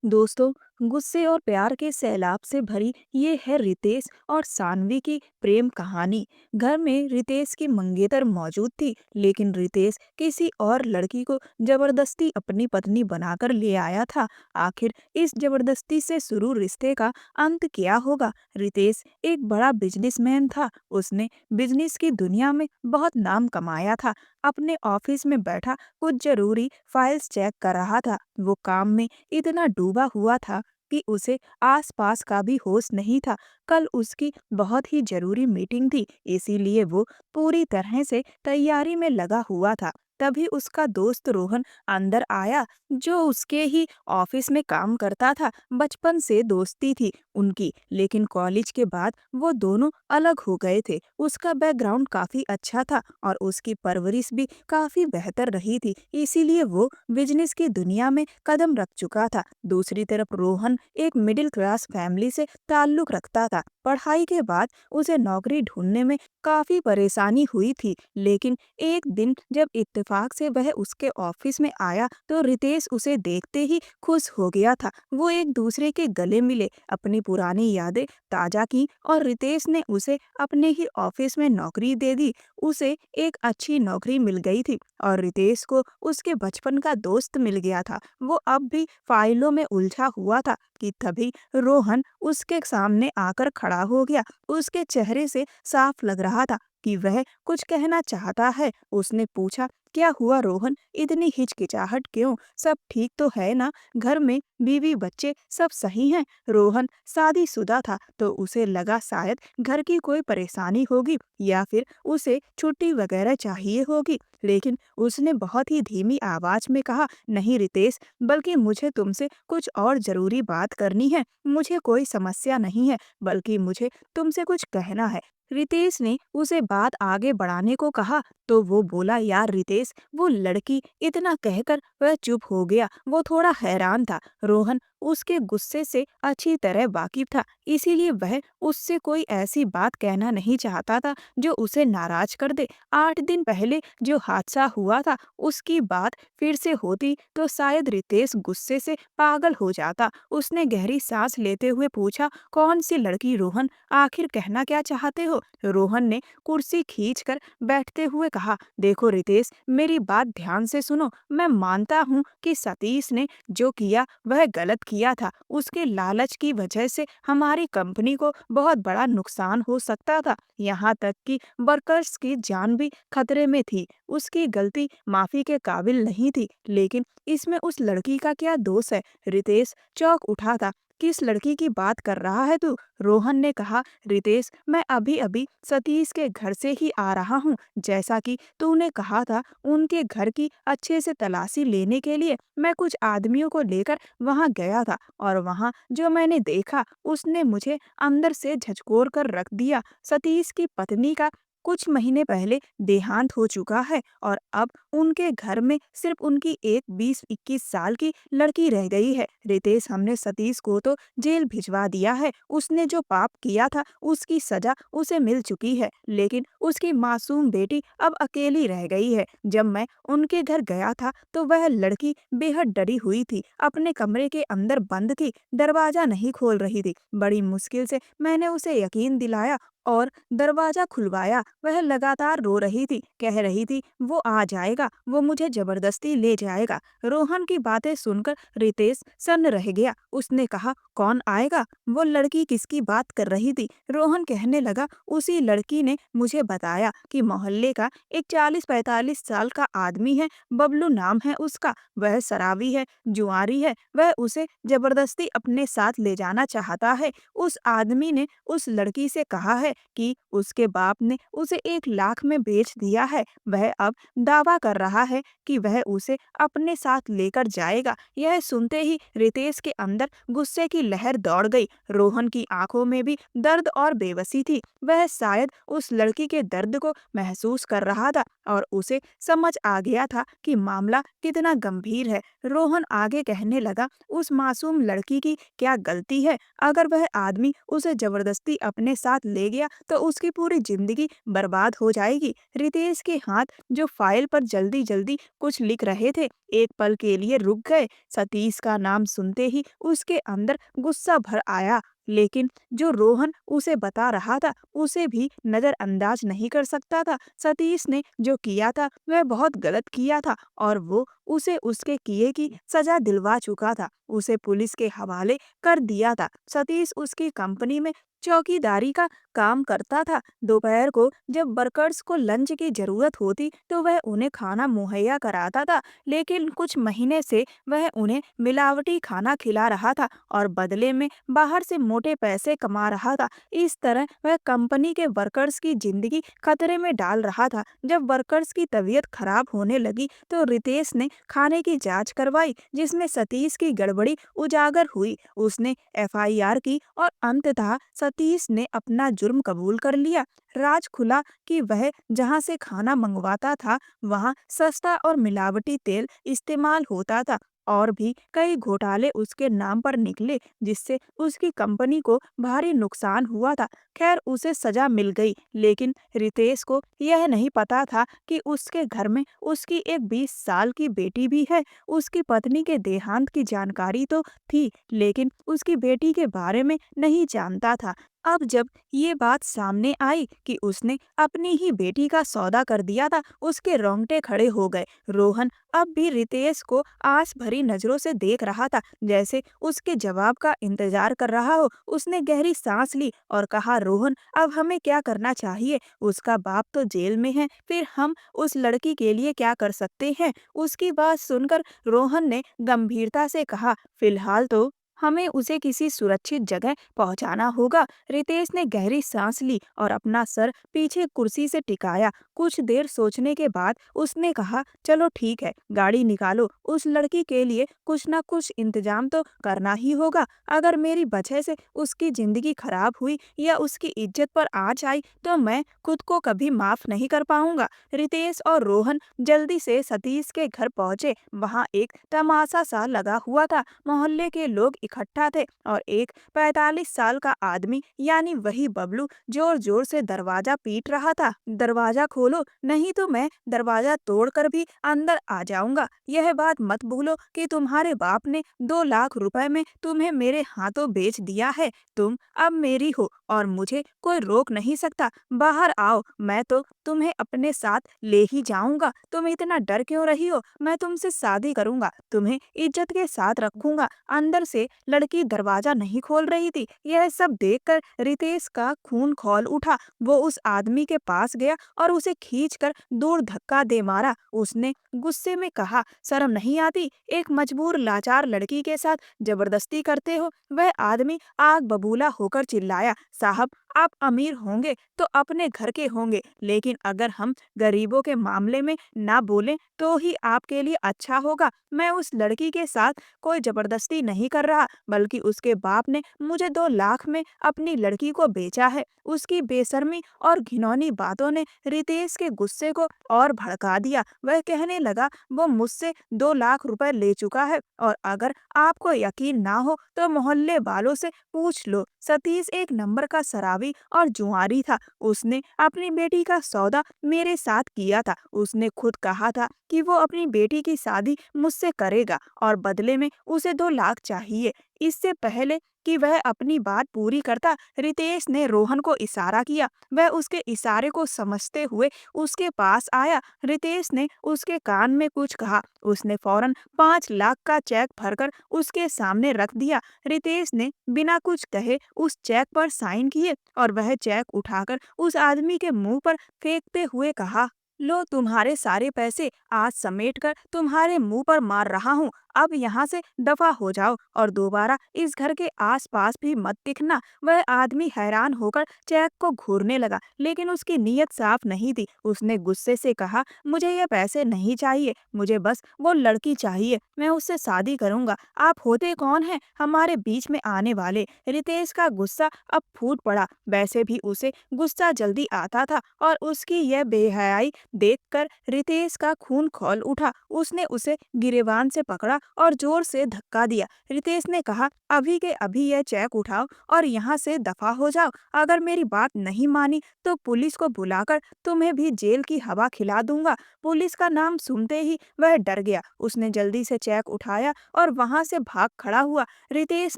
दोस्तों, गुस्से और प्यार के सैलाब से भरी ये है रितेश और सानवी की प्रेम कहानी। घर में रितेश की मंगेतर मौजूद थी, लेकिन रितेश किसी और लड़की को जबरदस्ती अपनी पत्नी बनाकर ले आया था। आखिर इस जबरदस्ती से शुरू रिश्ते का अंत क्या होगा? रितेश एक बड़ा बिजनेसमैन था। उसने बिजनेस की दुनिया में बहुत नाम कमाया था। अपने ऑफिस में बैठा कुछ जरूरी फाइल्स चेक कर रहा था। वो काम में इतना डूबा हुआ था कि उसे आसपास का भी होश नहीं था। कल उसकी बहुत ही जरूरी मीटिंग थी, इसीलिए वो पूरी तरह से तैयारी में लगा हुआ था। तभी उसका दोस्त रोहन अंदर आया, जो उसके ही ऑफिस में काम करता था। बचपन से दोस्ती थी उनकी, लेकिन कॉलेज के बाद वो दोनों अलग हो गए थे। उसका बैकग्राउंड काफी अच्छा था और उसकी परवरिश भी काफी बेहतर रही थी, इसीलिए वो बिजनेस की दुनिया में कदम रख चुका था। दूसरी तरफ रोहन एक मिडिल क्लास फैमिली से ताल्लुक रखता था। पढ़ाई के बाद उसे नौकरी ढूंढने में काफी परेशानी हुई थी, लेकिन एक दिन जब इत्तेफाक से वह उसके ऑफिस में आया तो रितेश उसे देखते ही खुश हो गया था। वो एक दूसरे के गले मिले, अपनी पुरानी यादें ताजा की और रितेश ने उसे अपने ही ऑफिस में नौकरी दे दी। उसे एक अच्छी नौकरी मिल गई थी और रितेश को उसके बचपन का दोस्त मिल गया था। वो अब भी फाइलों में उलझा हुआ था कि तभी रोहन उसके सामने आकर खड़ा हो गया। उसके चेहरे से साफ लग रहा था कि वह कुछ कहना चाहता है। उसने पूछा, क्या हुआ रोहन, इतनी हिचकिचाहट क्यों? सब ठीक तो है ना? घर में बीवी बच्चे सब सही हैं? रोहन शादीशुदा था, तो उसे लगा शायद घर की कोई परेशानी होगी या फिर उसे छुट्टी वगैरह चाहिए होगी। लेकिन उसने बहुत ही धीमी आवाज में कहा, नहीं रितेश, बल्कि मुझे तुमसे कुछ और जरूरी बात करनी है। मुझे कोई समस्या नहीं है, बल्कि मुझे तुमसे कुछ कहना है। रितेश ने उसे बात आगे बढ़ाने को कहा तो वो बोला, यार रितेश, वो लड़की, इतना कहकर वह चुप हो गया। वो थोड़ा हैरान था। रोहन उसके गुस्से से अच्छी तरह वाकिफ था, इसीलिए वह उससे कोई ऐसी बात कहना नहीं चाहता था जो उसे नाराज कर दे। 8 दिन पहले जो हादसा हुआ था, उसकी बात फिर से होती तो शायद रितेश गुस्से से पागल हो जाता। उसने गहरी सांस लेते हुए पूछा, कौन सी लड़की रोहन, आखिर कहना क्या चाहते हो? रोहन ने कुर्सी खींचकर बैठते हुए कहा, देखो रितेश, मेरी बात ध्यान से सुनो। मैं मानता हूँ कि सतीश ने जो किया वह गलत किया था। उसके लालच की वजह से हमारी कंपनी को बहुत बड़ा नुकसान हो सकता था, यहाँ तक कि वर्कर्स की जान भी खतरे में थी। उसकी गलती माफी के काबिल नहीं थी, लेकिन इसमें उस लड़की का क्या दोष है? रितेश चौंक उठा था। किस लड़की की बात कर रहा है तू? रोहन ने कहा, रितेश, मैं अभी अभी सतीश के घर से ही आ रहा हूँ। जैसा कि तूने कहा था, उनके घर की अच्छे से तलाशी लेने के लिए मैं कुछ आदमियों को लेकर वहां गया था और वहां जो मैंने देखा उसने मुझे अंदर से झकझोर कर रख दिया। सतीश की पत्नी का कुछ महीने पहले देहांत हो चुका है और अब उनके घर में सिर्फ उनकी एक 20-21 साल की लड़की रह गई है। रितेश, हमने सतीश को तो जेल भिजवा दिया है। उसने जो पाप किया था उसकी सजा उसे मिल चुकी है, लेकिन उसकी मासूम बेटी अब अकेली रह गई है। जब मैं उनके घर गया था तो वह लड़की बेहद डरी हुई थी, अपने कमरे के अंदर बंद थी, दरवाजा नहीं खोल रही थी। बड़ी मुश्किल से मैंने उसे यकीन दिलाया और दरवाजा खुलवाया। वह लगातार रो रही थी, कह रही थी वो आ जाएगा, वो मुझे जबरदस्ती ले जाएगा। रोहन की बातें सुनकर रितेश सन्न रह गया। उसने कहा, कौन आएगा? वो लड़की किसकी बात कर रही थी? रोहन कहने लगा, उसी लड़की ने मुझे बताया कि मोहल्ले का एक 40-45 साल का आदमी है, बबलू नाम है उसका। वह शराबी है, जुआरी है, वह उसे जबरदस्ती अपने साथ ले जाना चाहता है। उस आदमी ने उस लड़की से कहा है कि उसके बाप ने उसे 1 लाख में बेच दिया है। वह अब दावा कर रहा है कि वह उसे अपने साथ लेकर जाएगा। यह सुनते ही रितेश के अंदर गुस्से की लहर दौड़ गई। रोहन की आंखों में भी दर्द और बेबसी थी। वह शायद उस लड़की के दर्द को महसूस कर रहा था और उसे समझ आ गया था कि मामला कितना गंभीर है। रोहन आगे कहने लगा, उस मासूम लड़की की क्या गलती है? अगर वह आदमी उसे जबरदस्ती अपने साथ ले गया गया तो उसकी पूरी जिंदगी बर्बाद हो जाएगी। रितेश के हाथ जो फाइल पर जल्दी जल्दी कुछ लिख रहे थे, एक पल के लिए रुक गए। सतीश का नाम सुनते ही उसके अंदर गुस्सा भर आया, लेकिन जो रोहन उसे बता रहा था उसे भी नजरअंदाज नहीं कर सकता था। सतीश ने जो किया था वह बहुत गलत किया था और वो उसे उसके किए की सजा दिलवा चुका था। उसे पुलिस के हवाले कर दिया था। सतीश उसकी कंपनी में चौकीदारी का काम करता था। दोपहर को जब वर्कर्स को लंच की जरूरत होती तो वह उन्हें खाना मुहैया कराता था, लेकिन कुछ महीने से वह उन्हें मिलावटी खाना खिला रहा था और बदले में बाहर से मोटे पैसे कमा रहा था। इस तरह वह कंपनी के वर्कर्स की जिंदगी खतरे में डाल रहा था। जब वर्कर्स की तबीयत खराब होने लगी तो रितेश ने खाने की जांच करवाई, जिसमें सतीश की गड़बड़ी उजागर हुई। उसने एफआईआर की और अंततः सतीश ने अपना जुर्म कबूल कर लिया। राज खुला कि वह जहां से खाना मंगवाता था वहां सस्ता और मिलावटी तेल इस्तेमाल होता था और भी कई घोटाले उसके नाम पर निकले, जिससे उसकी कंपनी को भारी नुकसान हुआ था। खैर उसे सजा मिल गई, लेकिन रितेश को यह नहीं पता था कि उसके घर में उसकी एक 20 साल की बेटी भी है। उसकी पत्नी के देहांत की जानकारी तो थी, लेकिन उसकी बेटी के बारे में नहीं जानता था। अब जब ये बात सामने आई कि उसने अपनी ही बेटी का सौदा कर दिया था, उसके रोंगटे खड़े हो गए। रोहन अब भी रितेश को आस भरी नजरों से देख रहा था, जैसे उसके जवाब का इंतजार कर रहा हो। उसने गहरी सांस ली और कहा, रोहन अब हमें क्या करना चाहिए? उसका बाप तो जेल में है, फिर हम उस लड़की के लिए क्या कर सकते हैं? उसकी बात सुनकर रोहन ने गंभीरता से कहा, फिलहाल तो हमें उसे किसी सुरक्षित जगह पहुंचाना होगा। रितेश ने गहरी सांस ली और अपना सर पीछे कुर्सी से टिकाया। कुछ देर सोचने के बाद उसने कहा, चलो ठीक है, गाड़ी निकालो। उस लड़की के लिए कुछ न कुछ इंतजाम तो करना ही होगा। अगर मेरी वजह से उसकी जिंदगी खराब हुई या उसकी इज्जत पर आंच आई तो मैं खुद को कभी माफ नहीं कर पाऊंगा। रितेश और रोहन जल्दी से सतीश के घर पहुंचे। वहां एक तमाशा सा लगा हुआ था। मोहल्ले के लोग इकट्ठा थे और एक 45 साल का आदमी यानी वही बबलू जोर जोर से दरवाजा पीट रहा था। दरवाजा खोलो, नहीं तो मैं दरवाजा तोड़कर भी अंदर आ जाऊंगा। यह बात मत भूलो कि तुम्हारे बाप ने 2 लाख रुपए में तुम्हें मेरे हाथों बेच दिया है। तुम अब मेरी हो और मुझे कोई रोक नहीं सकता। बाहर आओ, मैं तो तुम्हें अपने साथ ले ही जाऊंगा। तुम इतना डर क्यों रही हो? मैं तुमसे शादी करूंगा, तुम्हें इज्जत के साथ रखूंगा। अंदर से लड़की दरवाजा नहीं खोल रही थी। यह सब देखकर रितेश का खून खौल उठा। वो उस आदमी के पास गया और उसे खींचकर दूर धक्का दे मारा। उसने गुस्से में कहा, शर्म नहीं आती? एक मजबूर लाचार लड़की के साथ जबरदस्ती करते हो? वह आदमी आग बबूला होकर चिल्लाया, साहब आप अमीर होंगे तो अपने घर के होंगे, लेकिन अगर हम गरीबों के मामले में ना बोलें तो ही आपके लिए अच्छा होगा। मैं उस लड़की के साथ कोई जबरदस्ती नहीं कर रहा, बल्कि उसके बाप ने मुझे 2 लाख में अपनी लड़की को बेचा है। उसकी बेशर्मी और घिनौनी बातों ने रितेश के गुस्से को और भड़का दिया। वह कहने लगा, वो मुझसे 2 लाख रुपए ले चुका है और अगर आपको यकीन ना हो तो मोहल्ले वालों से पूछ लो। सतीश एक नंबर का शराबी और जुआरी था। उसने अपनी बेटी का सौदा मेरे साथ किया था। उसने खुद कहा था कि वो अपनी बेटी की शादी मुझसे करेगा और बदले में उसे 2 लाख चाहिए। इससे पहले कि वह अपनी बात पूरी करता, रितेश ने रोहन को इशारा किया। वह उसके इशारे को समझते हुए उसके पास आया। रितेश ने उसके कान में कुछ कहा। उसने फौरन 5 लाख का चेक भरकर उसके सामने रख दिया। रितेश ने बिना कुछ कहे उस चेक पर साइन किए और वह चेक उठाकर उस आदमी के मुंह पर फेंकते हुए कहा, लो तुम्हारे सारे पैसे, आज समेटकर तुम्हारे मुंह पर मार रहा हूँ। अब यहाँ से दफा हो जाओ और दोबारा इस घर के आसपास भी मत दिखना। वह आदमी हैरान होकर चेक को घूरने लगा, लेकिन उसकी नीयत साफ नहीं थी। उसने गुस्से से कहा, मुझे ये पैसे नहीं चाहिए, मुझे बस वो लड़की चाहिए, मैं उससे शादी करूंगा। आप होते कौन हैं हमारे बीच में आने वाले? रितेश का गुस्सा अब फूट पड़ा। वैसे भी उसे गुस्सा जल्दी आता था और उसकी यह बेहयाई देखकर रितेश का खून खौल उठा। उसने उसे गिरेबान से पकड़ा और जोर से धक्का दिया। रितेश ने कहा, अभी के अभी यह चेक उठाओ और यहाँ से दफा हो जाओ। अगर मेरी बात नहीं मानी तो पुलिस को बुलाकर तुम्हें भी जेल की हवा खिला दूंगा। पुलिस का नाम सुनते ही वह डर गया। उसने जल्दी से चेक उठाया और वहां से भाग खड़ा हुआ। रितेश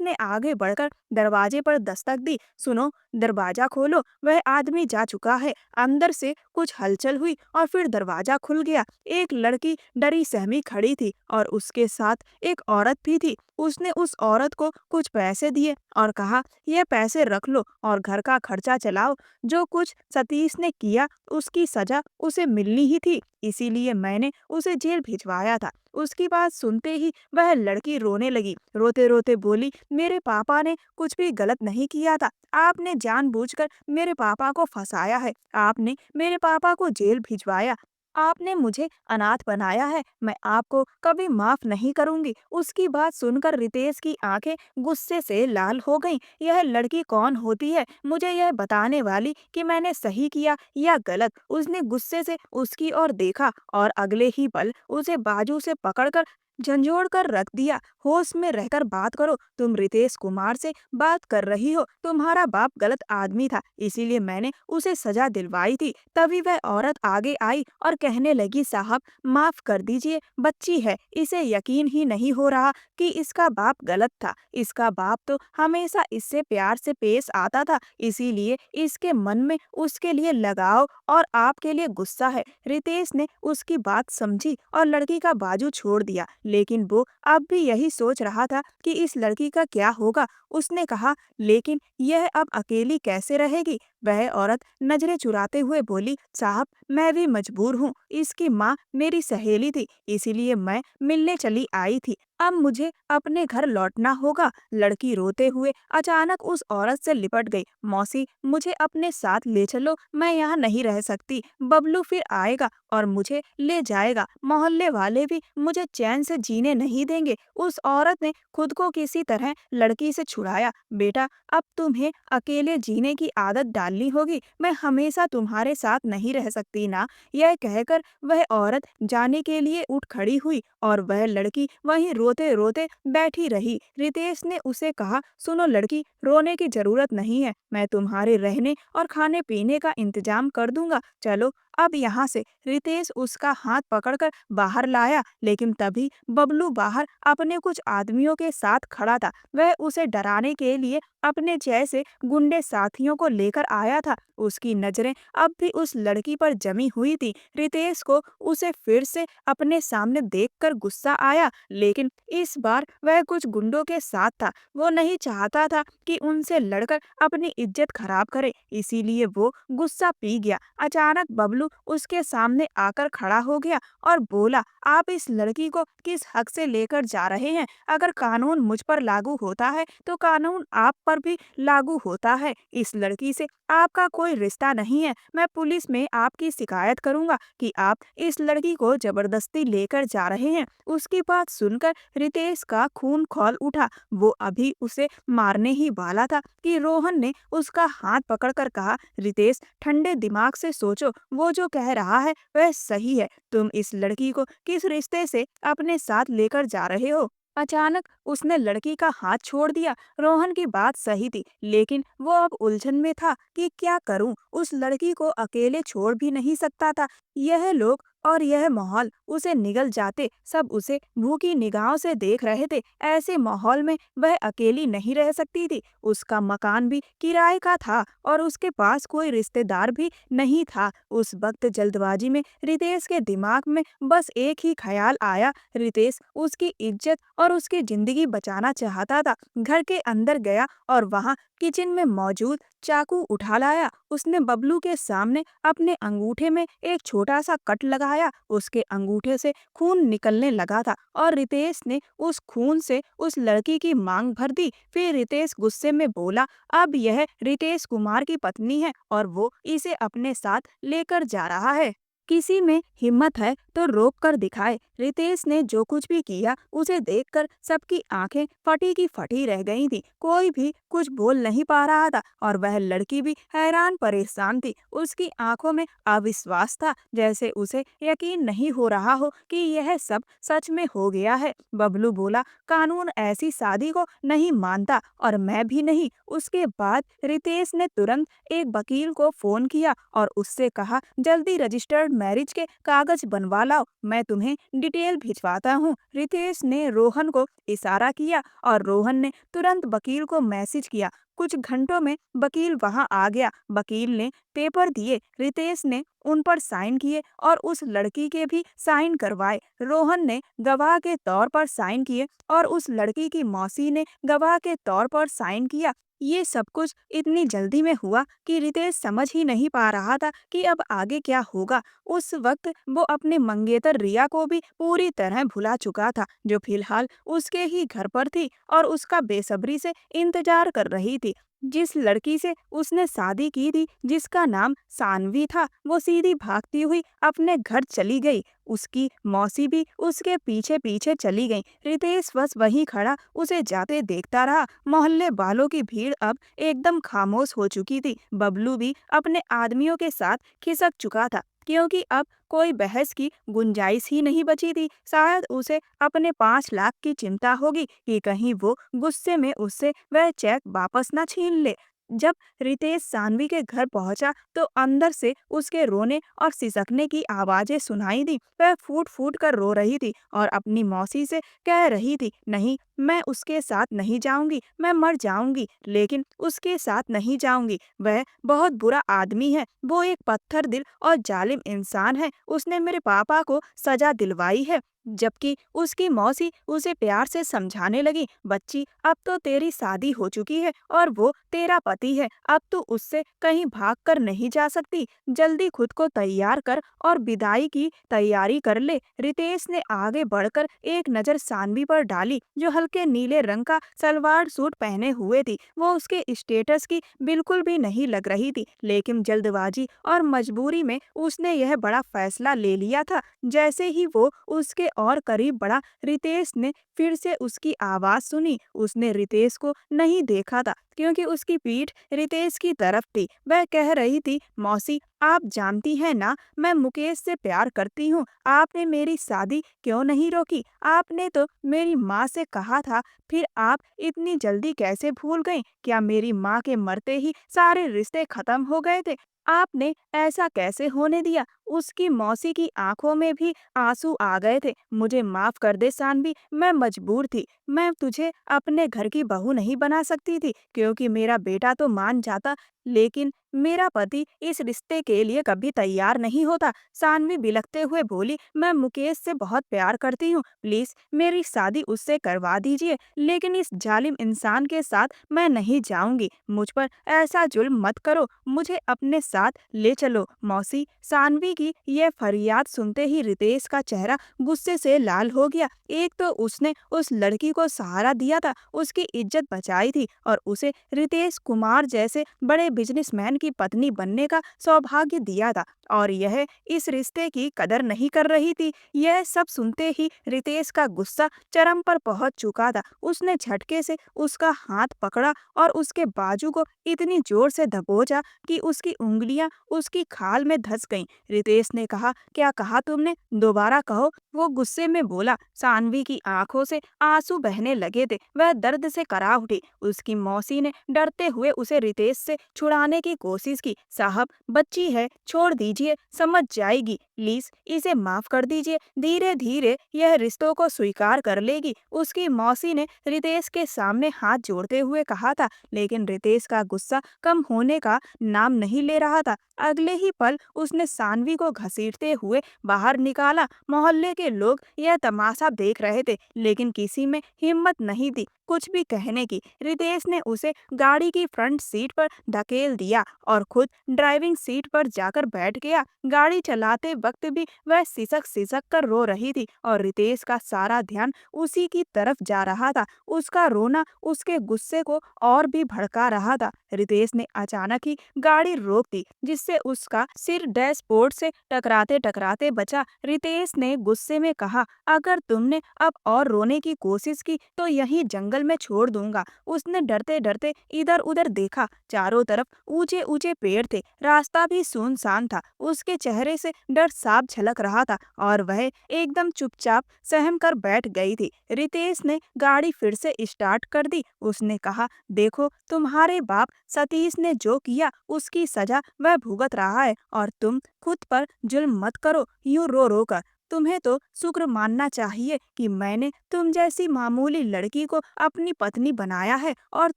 ने आगे बढ़कर दरवाजे पर दस्तक दी। सुनो, दरवाजा खोलो, वह आदमी जा चुका है। अंदर से कुछ हलचल हुई और फिर दरवाजा खुल गया। एक लड़की डरी सहमी खड़ी थी और उसके साथ एक औरत भी थी। उसने उस औरत को कुछ पैसे दिए और कहा, यह पैसे रख लो और घर का खर्चा चलाओ। जो कुछ सतीश ने किया उसकी सजा उसे मिलनी ही थी, इसीलिए मैंने उसे जेल भिजवाया था। उसकी बात सुनते ही वह लड़की रोने लगी। रोते रोते बोली, मेरे पापा ने कुछ भी गलत नहीं किया था। आपने जानबूझकर मेरे पापा को फंसाया है। आपने मेरे पापा को जेल भिजवाया। आपने मुझे अनाथ बनाया है। मैं आपको कभी माफ नहीं करूंगी। उसकी बात सुनकर रितेश की आंखें गुस्से से लाल हो गईं। यह लड़की कौन होती है मुझे यह बताने वाली कि मैंने सही किया या गलत? उसने गुस्से से उसकी ओर देखा और अगले ही पल उसे बाजू से पकड़कर झंझोड़ कर रख दिया। होश में रहकर बात करो। तुम रितेश कुमार से बात कर रही हो। तुम्हारा बाप गलत आदमी था, इसीलिए मैंने उसे सजा दिलवाई थी। तभी वह औरत आगे आई और कहने लगी, साहब माफ कर दीजिए, बच्ची है, इसे यकीन ही नहीं हो रहा कि इसका बाप गलत था। इसका बाप तो हमेशा इससे प्यार से पेश आता था, इसीलिए इसके मन में उसके लिए लगाव और आपके लिए गुस्सा है। रितेश ने उसकी बात समझी और लड़की का बाजू छोड़ दिया, लेकिन वो अब भी यही सोच रहा था कि इस लड़की का क्या होगा। उसने कहा, लेकिन यह अब अकेली कैसे रहेगी? वह औरत नजरें चुराते हुए बोली, साहब मैं भी मजबूर हूँ। इसकी माँ मेरी सहेली थी, इसीलिए मैं मिलने चली आई थी। अब मुझे अपने घर लौटना होगा। लड़की रोते हुए अचानक उस औरत से लिपट गई। मौसी, मुझे अपने साथ ले चलो, मैं यहाँ नहीं रह सकती। बबलू फिर आएगा और मुझे ले जाएगा। मोहल्ले वाले भी मुझे चैन से जीने नहीं देंगे। उस औरत ने खुद को किसी तरह लड़की से छुड़ाया। बेटा, अब तुम्हें अकेले जीने की आदत डालनी होगी। मैं हमेशा तुम्हारे साथ नहीं रह सकती ना। यह कहकर वह औरत जाने के लिए उठ खड़ी हुई और वह लड़की वहीं रोते रोते बैठी रही। रितेश ने उसे कहा, सुनो लड़की, रोने की जरूरत नहीं है। मैं तुम्हारे रहने और खाने पीने का इंतजाम कर दूंगा। चलो अब यहाँ से। रितेश उसका हाथ पकड़कर बाहर लाया, लेकिन तभी बबलू बाहर अपने कुछ आदमियों के साथ खड़ा था। वह उसे डराने के लिए अपने जैसे गुंडे साथियों को लेकर आया था। उसकी नजरें अब भी उस लड़की पर जमी हुई थी। रितेश को उसे फिर से अपने सामने देखकर गुस्सा आया, लेकिन इस बार वह कुछ गुंडों के साथ था। वो नहीं चाहता था कि उनसे लड़कर अपनी इज्जत खराब करे, इसीलिए वो गुस्सा पी गया। अचानक बबलू उसके सामने आकर खड़ा हो गया और बोला, आप इस लड़की को किस हक से लेकर जा रहे हैं? अगर कानून मुझ पर लागू होता है तो कानून आप पर भी लागू होता है। इस लड़की से आपका कोई रिश्ता नहीं है। मैं पुलिस में आपकी शिकायत करूंगा कि आप इस लड़की को जबरदस्ती लेकर जा रहे हैं। उसकी बात सुनकर रितेश का खून खौल उठा। वो अभी उसे मारने ही वाला था कि रोहन ने उसका हाथ पकड़कर कहा, रितेश ठंडे दिमाग से सोचो, वो जो कह रहा है वह सही है। तुम इस लड़की को किस रिश्ते से अपने साथ लेकर जा रहे हो? अचानक उसने लड़की का हाथ छोड़ दिया। रोहन की बात सही थी, लेकिन वो अब उलझन में था कि क्या करूं। उस लड़की को अकेले छोड़ भी नहीं सकता था। यह लोग और यह माहौल उसे निगल जाते। सब उसे भूखी निगाहों से देख रहे थे। ऐसे माहौल में वह अकेली नहीं रह सकती थी। उसका मकान भी किराए का था और उसके पास कोई रिश्तेदार भी नहीं था। उस वक्त जल्दबाजी में रितेश के दिमाग में बस एक ही ख्याल आया। रितेश उसकी इज्जत और उसकी जिंदगी बचाना चाहता था। घर के अंदर गया और वहां किचन में मौजूद चाकू उठा लाया। उसने बबलू के सामने अपने अंगूठे में एक छोटा सा कट लगाया। उसके अंगूठे से खून निकलने लगा था और रितेश ने उस खून से उस लड़की की मांग भर दी। फिर रितेश गुस्से में बोला, अब यह रितेश कुमार की पत्नी है और वो इसे अपने साथ लेकर जा रहा है। किसी में हिम्मत है तो रोक कर दिखाए। रितेश ने जो कुछ भी किया उसे देखकर सबकी आंखें फटी की फटी रह गई थी। कोई भी कुछ बोल नहीं पा रहा था और वह लड़की भी हैरान परेशान थी। उसकी आंखों में अविश्वास था, जैसे उसे यकीन नहीं हो रहा हो कि यह सब सच में हो गया है। बबलू बोला, कानून ऐसी शादी को नहीं मानता और मैं भी नहीं। उसके बाद रितेश ने तुरंत एक वकील को फोन किया और उससे कहा, जल्दी रजिस्टर्ड मैरिज के कागज बनवा लाओ, मैं तुम्हें डिटेल भिजवाता हूँ। रितेश ने रोहन को इशारा किया और रोहन ने तुरंत वकील को मैसेज किया। कुछ घंटों में वकील वहां आ गया। वकील ने पेपर दिए, रितेश ने उन पर साइन किए और उस लड़की के भी साइन करवाए। रोहन ने गवाह के तौर पर साइन किए और उस लड़की की मौसी ने गवाह के तौर पर साइन किया। ये सब कुछ इतनी जल्दी में हुआ कि रितेश समझ ही नहीं पा रहा था कि अब आगे क्या होगा। उस वक्त वो अपने मंगेतर रिया को भी पूरी तरह भुला चुका था, जो फिलहाल उसके ही घर पर थी और उसका बेसब्री से इंतजार कर रही थी। जिस लड़की से उसने शादी की थी, जिसका नाम सानवी था, वो सीधी भागती हुई अपने घर चली गई। उसकी मौसी भी उसके पीछे पीछे चली गई। रितेश बस वहीं खड़ा उसे जाते देखता रहा। मोहल्ले वालों की भीड़ अब एकदम खामोश हो चुकी थी। बबलू भी अपने आदमियों के साथ खिसक चुका था, क्योंकि अब कोई बहस की गुंजाइश ही नहीं बची थी। शायद उसे अपने 5 लाख की चिंता होगी कि कहीं वो गुस्से में उससे वह चेक वापस न छीन ले। जब रितेश सानवी के घर पहुंचा तो अंदर से उसके रोने और सिसकने की आवाजें सुनाई दी। वह फूट फूट कर रो रही थी और अपनी मौसी से कह रही थी, नहीं, मैं उसके साथ नहीं जाऊंगी, मैं मर जाऊंगी लेकिन उसके साथ नहीं जाऊंगी। वह बहुत बुरा आदमी है, वो एक पत्थर दिल और जालिम इंसान है। उसने मेरे पापा को सजा दिलवाई है। जबकि उसकी मौसी उसे प्यार से समझाने लगी, बच्ची, अब तो तेरी शादी हो चुकी है और वो तेरा पति है, अब तू उससे कहीं भाग कर नहीं जा सकती। जल्दी खुद को तैयार कर और विदाई की तैयारी कर ले। रितेश ने आगे बढ़कर एक नजर सानवी पर डाली, जो हल्के नीले रंग का सलवार सूट पहने हुए थी। वो उसके स्टेटस की बिल्कुल भी नहीं लग रही थी, लेकिन जल्दबाजी और मजबूरी में उसने यह बड़ा फैसला ले लिया था। जैसे ही वो उसके और करीब बढ़ा, रितेश ने फिर से उसकी आवाज सुनी। उसने रितेश को नहीं देखा था, क्योंकि उसकी पीठ रितेश की तरफ थी। वह कह रही थी, मौसी, आप जानती हैं ना, मैं मुकेश से प्यार करती हूँ। आपने मेरी शादी क्यों नहीं रोकी? आपने तो मेरी माँ से कहा था, फिर आप इतनी जल्दी कैसे भूल गईं? क्या मेरी माँ के मरते ही सारे रिश्ते खत्म हो गए थे? आपने ऐसा कैसे होने दिया? उसकी मौसी की आंखों में भी आंसू आ गए थे। मुझे माफ कर दे सानवी, मैं मजबूर थी। मैं तुझे अपने घर की बहू नहीं बना सकती थी, क्योंकि मेरा बेटा तो मान जाता, लेकिन मेरा पति इस रिश्ते के लिए कभी तैयार नहीं होता। सानवी बिलखते हुए बोली, मैं मुकेश से बहुत प्यार करती हूँ, प्लीज मेरी शादी उससे करवा दीजिए, लेकिन इस जालिम इंसान के साथ मैं नहीं जाऊंगी। मुझ पर ऐसा जुल्म मत करो, मुझे अपने साथ ले चलो। मौसी, सानवी की यह फरियाद सुनते ही रितेश का चेहरा गुस्से से लाल हो गया। एक तो उसने उस लड़की को सहारा दिया था, उसकी इज्जत बचाई थी और उसे रितेश कुमार जैसे बड़े बिजनेसमैन की पत्नी बनने का सौभाग्य दिया था, और यह इस रिश्ते की कदर नहीं कर रही थी। यह सब सुनते ही रितेश का गुस्सा चरम पर पहुंच चुका था। उसने झटके से उसका हाथ पकड़ा और उसके बाजू को इतनी जोर से दबोचा कि उसकी उंगलियां उसकी खाल में धंस गईं। रितेश ने कहा, क्या कहा तुमने? दोबारा कहो। वो गुस्से में बोला। सानवी की आंखों से आंसू बहने लगे थे। वह दर्द से करा उठी। उसकी मौसी ने डरते हुए उसे रितेश से छुड़ाने की कोशिश की। साहब, बच्ची है, छोड़ दीजिए, समझ जाएगी, प्लीज इसे माफ कर दीजिए, धीरे धीरे यह रिश्तों को स्वीकार कर लेगी, उसकी मौसी ने रितेश के सामने हाथ जोड़ते हुए कहा था। लेकिन रितेश का गुस्सा कम होने का नाम नहीं ले रहा था। अगले ही पल उसने सानवी को घसीटते हुए बाहर निकाला। मोहल्ले के लोग यह तमाशा देख रहे थे, लेकिन किसी में हिम्मत नहीं थी कुछ भी कहने की। रितेश ने उसे गाड़ी की फ्रंट सीट पर धकेल दिया और खुद ड्राइविंग सीट पर जाकर बैठ गया। गाड़ी चलाते वक्त वक्त भी वह सिसक सिसक कर रो रही थी और रितेश का सारा ध्यान उसी की तरफ जा रहा था। उसका रोना उसके गुस्से को और भी भड़का रहा था। रितेश ने अचानक ही गाड़ी रोक दी, जिससे उसका सिर डैशबोर्ड से टकराते टकराते बचा। रितेश ने गुस्से में कहा, अगर तुमने अब और रोने की कोशिश की तो यहीं जंगल में छोड़ दूंगा। उसने डरते डरते इधर उधर देखा। चारों तरफ ऊंचे ऊंचे पेड़ थे, रास्ता भी सुनसान था। उसके चेहरे से डर साफ झलक रहा था और वह एकदम चुपचाप सहम कर बैठ गई थी। रितेश ने गाड़ी फिर से स्टार्ट कर दी। उसने कहा, देखो तुम्हारे बाप सतीश ने जो किया उसकी सजा वह भुगत रहा है और तुम खुद पर जुल्म मत करो यूं रो रो कर। तुम्हें तो शुक्र मानना चाहिए कि मैंने तुम जैसी मामूली लड़की को अपनी पत्नी बनाया है और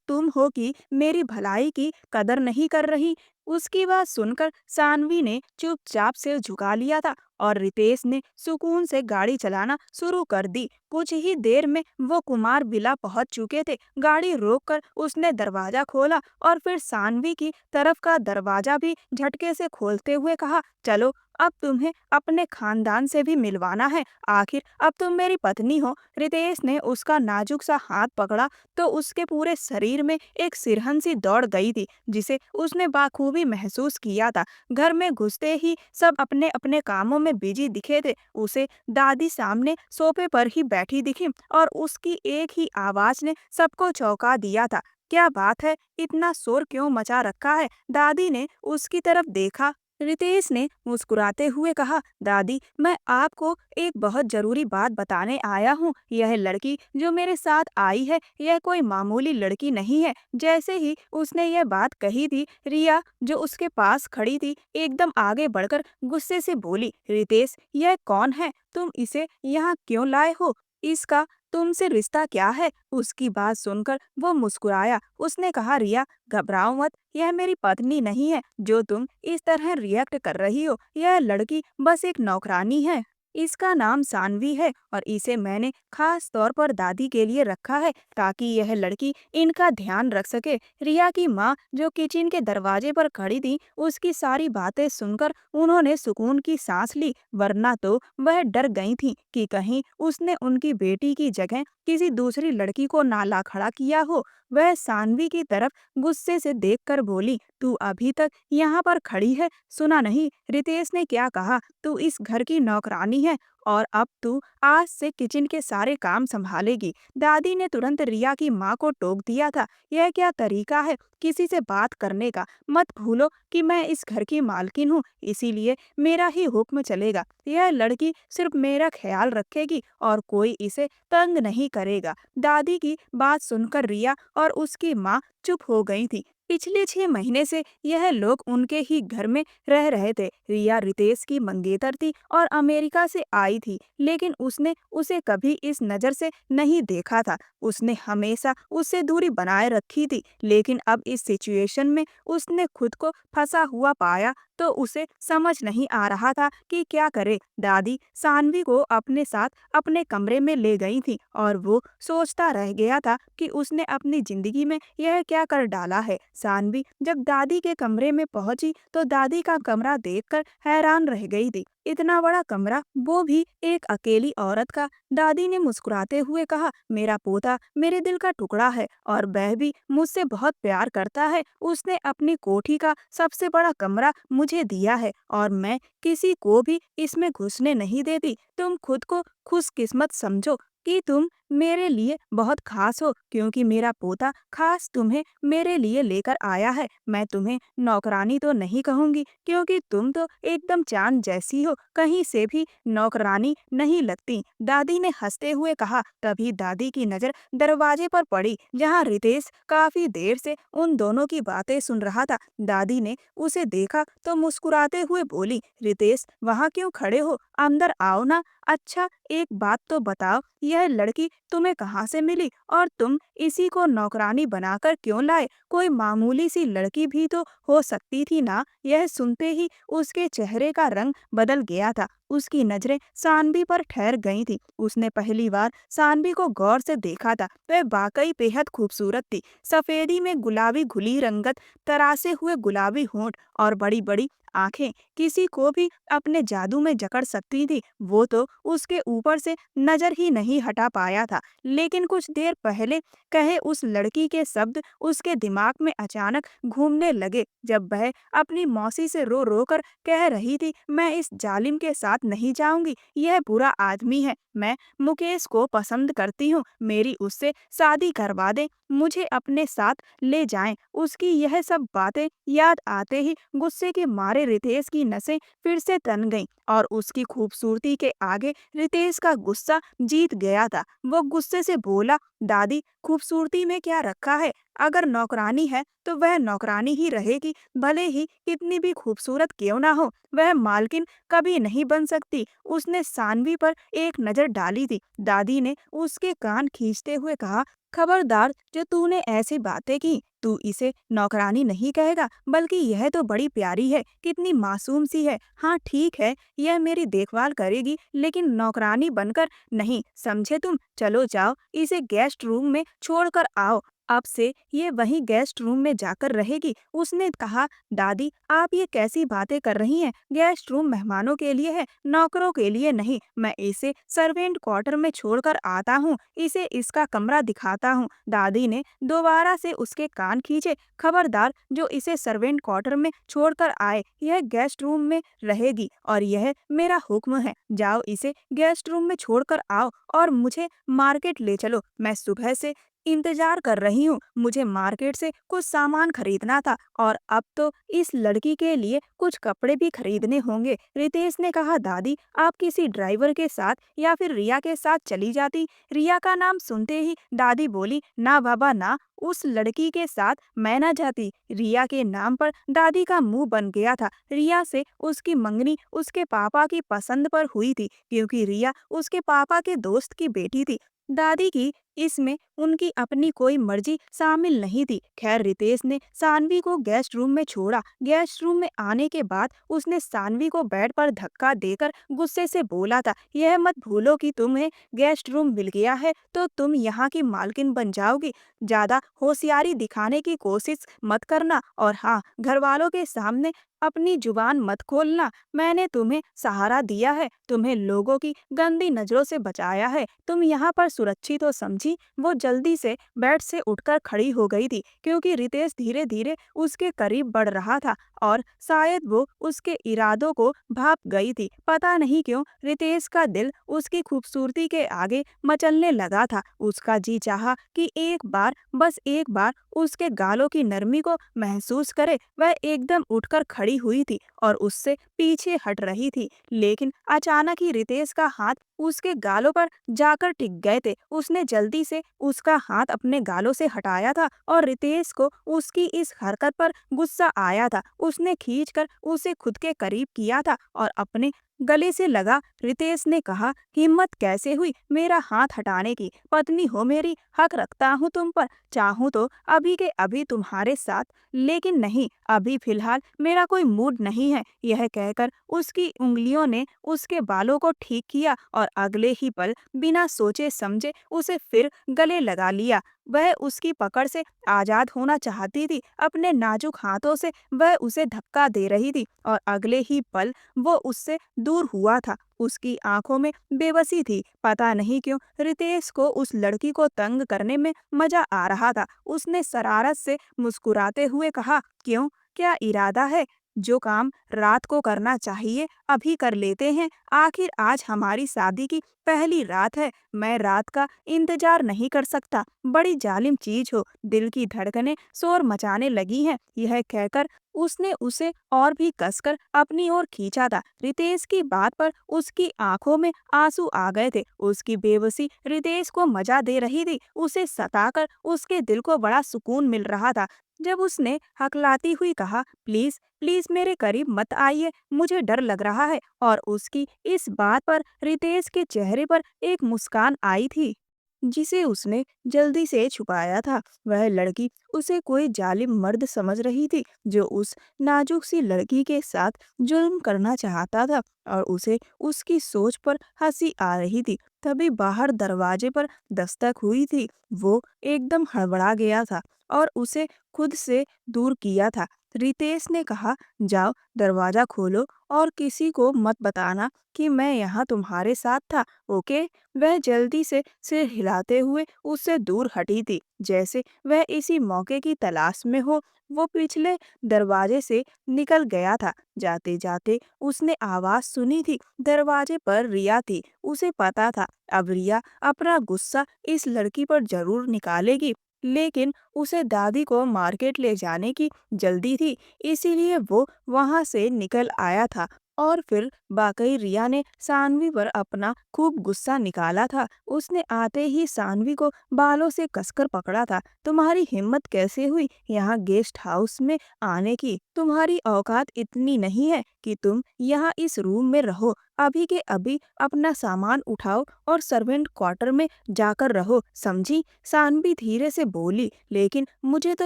तुम हो कि मेरी भलाई की कदर नहीं कर रही। उसकी बात सुनकर सानवी ने चुपचाप सिर झुका लिया था और रितेश ने सुकून से गाड़ी चलाना शुरू कर दी। कुछ ही देर में वो कुमार विला पहुंच चुके थे। गाड़ी रोककर उसने दरवाजा खोला और फिर सानवी की तरफ का दरवाजा भी झटके से खोलते हुए कहा, चलो अब तुम्हें अपने खानदान से भी मिलवाना है। आखिर अब तुम मेरी पत्नी हो। रितेश ने उसका नाजुक सा हाथ पकड़ा तो उसके पूरे शरीर में एक सिरहन सी दौड़ गई थी, जिसे उसने बाखूबी महसूस किया था। घर में घुसते ही सब अपने अपने कामों में बिजी दिखे थे। उसे दादी सामने सोफे पर ही बैठी दिखी और उसकी एक ही आवाज ने सबको चौंका दिया था। क्या बात है, इतना शोर क्यों मचा रखा है? दादी ने उसकी तरफ देखा। रितेश ने मुस्कुराते हुए कहा, दादी मैं आपको एक बहुत जरूरी बात बताने आया हूँ। यह लड़की जो मेरे साथ आई है यह कोई मामूली लड़की नहीं है। जैसे ही उसने यह बात कही थी, रिया जो उसके पास खड़ी थी एकदम आगे बढ़कर गुस्से से बोली, रितेश यह कौन है? तुम इसे यहाँ क्यों लाए हो? इसका तुमसे रिश्ता क्या है? उसकी बात सुनकर वो मुस्कुराया। उसने कहा, रिया घबराओ मत, यह मेरी पत्नी नहीं है जो तुम इस तरह रिएक्ट कर रही हो। यह लड़की बस एक नौकरानी है। इसका नाम सानवी है और इसे मैंने खास तौर पर दादी के लिए रखा है ताकि यह लड़की इनका ध्यान रख सके। रिया की माँ जो किचन के दरवाजे पर खड़ी थी, उसकी सारी बातें सुनकर उन्होंने सुकून की सांस ली, वरना तो वह डर गई थी कि कहीं उसने उनकी बेटी की जगह किसी दूसरी लड़की को ना ला खड़ा किया हो। वह सानवी की तरफ गुस्से से देखकर बोली, तू अभी तक यहाँ पर खड़ी है, सुना नहीं रितेश ने क्या कहा? तू इस घर की नौकरानी है और अब तू आज से किचन के सारे काम संभालेगी। दादी ने तुरंत रिया की माँ को टोक दिया था, यह क्या तरीका है किसी से बात करने का? मत भूलो कि मैं इस घर की मालकिन हूँ, इसीलिए मेरा ही हुक्म चलेगा। यह लड़की सिर्फ मेरा ख्याल रखेगी और कोई इसे तंग नहीं करेगा। दादी की बात सुनकर रिया और उसकी माँ चुप हो गई थी। पिछले 6 महीने से यह लोग उनके ही घर में रह रहे थे। रिया रितेश की मंगेतर थी और अमेरिका से आई थी, लेकिन उसने उसे कभी इस नज़र से नहीं देखा था। उसने हमेशा उससे दूरी बनाए रखी थी, लेकिन अब इस सिचुएशन में उसने खुद को फंसा हुआ पाया तो उसे समझ नहीं आ रहा था कि क्या करे। दादी सानवी को अपने साथ अपने कमरे में ले गई थी और वो सोचता रह गया था कि उसने अपनी जिंदगी में यह क्या कर डाला है। सानवी जब दादी के कमरे में पहुंची तो दादी का कमरा देखकर हैरान रह गई थी। इतना बड़ा कमरा, वो भी एक अकेली औरत का। दादी ने मुस्कुराते हुए कहा, मेरा पोता मेरे दिल का टुकड़ा है और वह भी मुझसे बहुत प्यार करता है। उसने अपनी कोठी का सबसे बड़ा कमरा मुझे दिया है और मैं किसी को भी इसमें घुसने नहीं देती। तुम खुद को खुशकिस्मत समझो कि तुम मेरे लिए बहुत खास हो, क्योंकि मेरा पोता खास तुम्हें मेरे लिए लेकर आया है। मैं तुम्हें नौकरानी तो नहीं कहूंगी, क्योंकि तुम तो एकदम चांद जैसी हो, कहीं से भी नौकरानी नहीं लगती। दादी ने हंसते हुए कहा। तभी दादी की नजर दरवाजे पर पड़ी, जहां रितेश काफी देर से उन दोनों की बातें सुन रहा था। दादी ने उसे देखा तो मुस्कुराते हुए बोली, रितेश वहाँ क्यों खड़े हो, अंदर आओ ना। अच्छा एक बात तो बताओ, यह लड़की तुम्हें कहाँ से मिली और तुम इसी को नौकरानी बनाकर क्यों लाए? कोई मामूली सी लड़की भी तो हो सकती थी ना। यह सुनते ही उसके चेहरे का रंग बदल गया था। उसकी नजरें सानवी पर ठहर गई थी। उसने पहली बार सानवी को गौर से देखा था। वह वाकई बेहद खूबसूरत थी। सफेदी में गुलाबी घुली रंगत, तरासे हुए गुलाबी होंठ और बड़ी बड़ी आंखें किसी को भी अपने जादू में जकड़ सकती थी। वो तो उसके ऊपर से नजर ही नहीं हटा पाया था। लेकिन कुछ देर पहले कहे उस लड़की के शब्द उसके दिमाग में अचानक घूमने लगे, जब वह अपनी मौसी से रो रो कर कह रही थी, मैं इस जालिम के साथ नहीं जाऊंगी, यह बुरा आदमी है, मैं मुकेश को पसंद करती हूँ, मेरी उससे शादी करवा दे, मुझे अपने साथ ले जाएं। उसकी यह सब बातें याद आते ही गुस्से के मारे रितेश की नसें फिर से तन गईं और उसकी खूबसूरती के आगे रितेश का गुस्सा जीत गया था। वो गुस्से से बोला, दादी, खूबसूरती में क्या रखा है? अगर नौकरानी है तो वह नौकरानी ही रहेगी, भले ही कितनी भी खूबसूरत क्यों ना हो। वह मालकिन कभी नहीं बन सकती। उसने सानवी पर एक नजर डाली थी। दादी ने उसके कान खींचते हुए कहा, खबरदार, जो तूने ऐसी बातें की, तू इसे नौकरानी नहीं कहेगा, बल्कि यह तो बड़ी प्यारी है, कितनी मासूम सी है। हाँ ठीक है, यह मेरी देखभाल करेगी, लेकिन नौकरानी बनकर नहीं, समझे तुम? चलो जाओ, इसे गेस्ट रूम में छोड़ कर आओ। अब से ये वहीं गेस्ट रूम में जाकर रहेगी। उसने कहा, दादी, आप ये कैसी बातें कर रही हैं? गेस्ट रूम मेहमानों के लिए है, नौकरों के लिए नहीं। मैं इसे सर्वेंट क्वार्टर में छोड़कर आता हूँ, इसे इसका कमरा दिखाता हूँ। दादी ने दोबारा से उसके कान खींचे। खबरदार, जो इसे सर्वेंट क्वार्टर में छोड़कर आए, यह गेस्ट रूम में रहेगी और यह मेरा हुक्म है। जाओ, इसे गेस्ट रूम में छोड़कर आओ और मुझे मार्केट ले चलो। मैं सुबह से इंतजार कर रही हूँ। मुझे मार्केट से कुछ सामान खरीदना था और अब तो इस लड़की के लिए कुछ कपड़े भी खरीदने होंगे। रितेश ने कहा, दादी, आप किसी ड्राइवर के साथ या फिर रिया के साथ चली जाती। रिया का नाम सुनते ही दादी बोली, ना बाबा ना, उस लड़की के साथ मैं ना जाती। रिया के नाम पर दादी का मुंह बन गया था। रिया से उसकी मंगनी उसके पापा की पसंद पर हुई थी, क्योंकि रिया उसके पापा के दोस्त की बेटी थी। दादी की इसमें उनकी अपनी कोई मर्जी शामिल नहीं थी। खैर, रितेश ने सानवी को गेस्ट रूम में छोड़ा। गेस्ट रूम में आने के बाद उसने सानवी को बेड पर धक्का देकर गुस्से से बोला था, यह मत भूलो कि तुम्हें गेस्ट रूम मिल गया है तो तुम यहाँ की मालकिन बन जाओगी। ज्यादा होशियारी दिखाने की कोशिश मत करना और हाँ, घर वालों के सामने अपनी जुबान मत खोलना। मैंने तुम्हें सहारा दिया है, तुम्हें लोगों की गंदी नजरों से बचाया है, तुम यहाँ पर सुरक्षित हो, समझी? वो जल्दी से बेड से उठकर खड़ी हो गई थी, क्योंकि रितेश धीरे धीरे उसके करीब बढ़ रहा था और शायद वो उसके इरादों को भाप गई थी। पता नहीं क्यों रितेश का दिल उसकी खूबसूरती के आगे मचलने लगा था। उसका जी चाहा कि एक बार, बस एक बार उसके गालों की नरमी को महसूस करे। वह एकदम उठकर खड़ी हुई थी और उससे पीछे हट रही थी, लेकिन अचानक ही रितेश का हाथ उसके गालों पर जाकर टिक गए थे। उसने जल्दी से उसका हाथ अपने गालों से हटाया था और रितेश को उसकी इस हरकत पर गुस्सा आया था। उसने खींचकर उसे खुद के करीब किया था और अपने गले से लगा। रितेश ने कहा, हिम्मत कैसे हुई मेरा हाथ हटाने की? पत्नी हो मेरी, हक रखता हूँ तुम पर, चाहूँ तो अभी के अभी तुम्हारे साथ, लेकिन नहीं, अभी फिलहाल मेरा कोई मूड नहीं है। यह कहकर उसकी उंगलियों ने उसके बालों को ठीक किया और अगले ही पल बिना सोचे समझे उसे फिर गले लगा लिया। वह उसकी पकड़ से आजाद होना चाहती थी। अपने नाजुक हाथों से वह उसे धक्का दे रही थी और अगले ही पल वो उससे दूर हुआ था। उसकी आंखों में बेबसी थी। पता नहीं क्यों रितेश को उस लड़की को तंग करने में मजा आ रहा था। उसने शरारत से मुस्कुराते हुए कहा, क्यों, क्या इरादा है? जो काम रात को करना चाहिए अभी कर लेते हैं। आखिर आज हमारी शादी की पहली रात है। मैं रात का इंतजार नहीं कर सकता। बड़ी जालिम चीज हो, दिल की धड़कनें शोर मचाने लगी हैं। यह कहकर उसने उसे और भी कसकर अपनी ओर खींचा था। रितेश की बात पर उसकी आंखों में आंसू आ गए थे। उसकी बेबसी रितेश को मजा दे रही थी। उसे सताकर उसके दिल को बड़ा सुकून मिल रहा था। जब उसने हकलाती हुई कहा, प्लीज प्लीज मेरे करीब मत आइए, मुझे डर लग रहा है, और उसकी इस बात पर रितेश के चेहरे पर एक मुस्कान आई थी। जिसे उसने जल्दी से छुपाया था। वह लड़की उसे कोई जालिम मर्द समझ रही थी जो उस नाजुक सी लड़की के साथ जुल्म करना चाहता था, और उसे उसकी सोच पर हंसी आ रही थी। तभी बाहर दरवाजे पर दस्तक हुई थी। वो एकदम हड़बड़ा गया था और उसे खुद से दूर किया था। रितेश ने कहा, जाओ दरवाजा खोलो और किसी को मत बताना कि मैं यहाँ तुम्हारे साथ था, ओके। वह जल्दी से सिर हिलाते हुए उससे दूर हटी थी, जैसे वह इसी मौके की तलाश में हो। वो पिछले दरवाजे से निकल गया था। जाते जाते उसने आवाज सुनी थी। दरवाजे पर रिया थी। उसे पता था अब रिया अपना गुस्सा इस लड़की पर जरूर निकालेगी, लेकिन उसे दादी को मार्केट ले जाने की जल्दी थी, इसीलिए वो वहां से निकल आया था। और फिर वाकई रिया ने सानवी पर अपना खूब गुस्सा निकाला था। उसने आते ही सानवी को बालों से कसकर पकड़ा था। तुम्हारी हिम्मत कैसे हुई यहाँ गेस्ट हाउस में आने की? तुम्हारी औकात इतनी नहीं है कि तुम यहाँ इस रूम में रहो। अभी के अभी अपना सामान उठाओ और सर्वेंट क्वार्टर में जाकर रहो, समझी? सानवी धीरे से बोली, लेकिन मुझे तो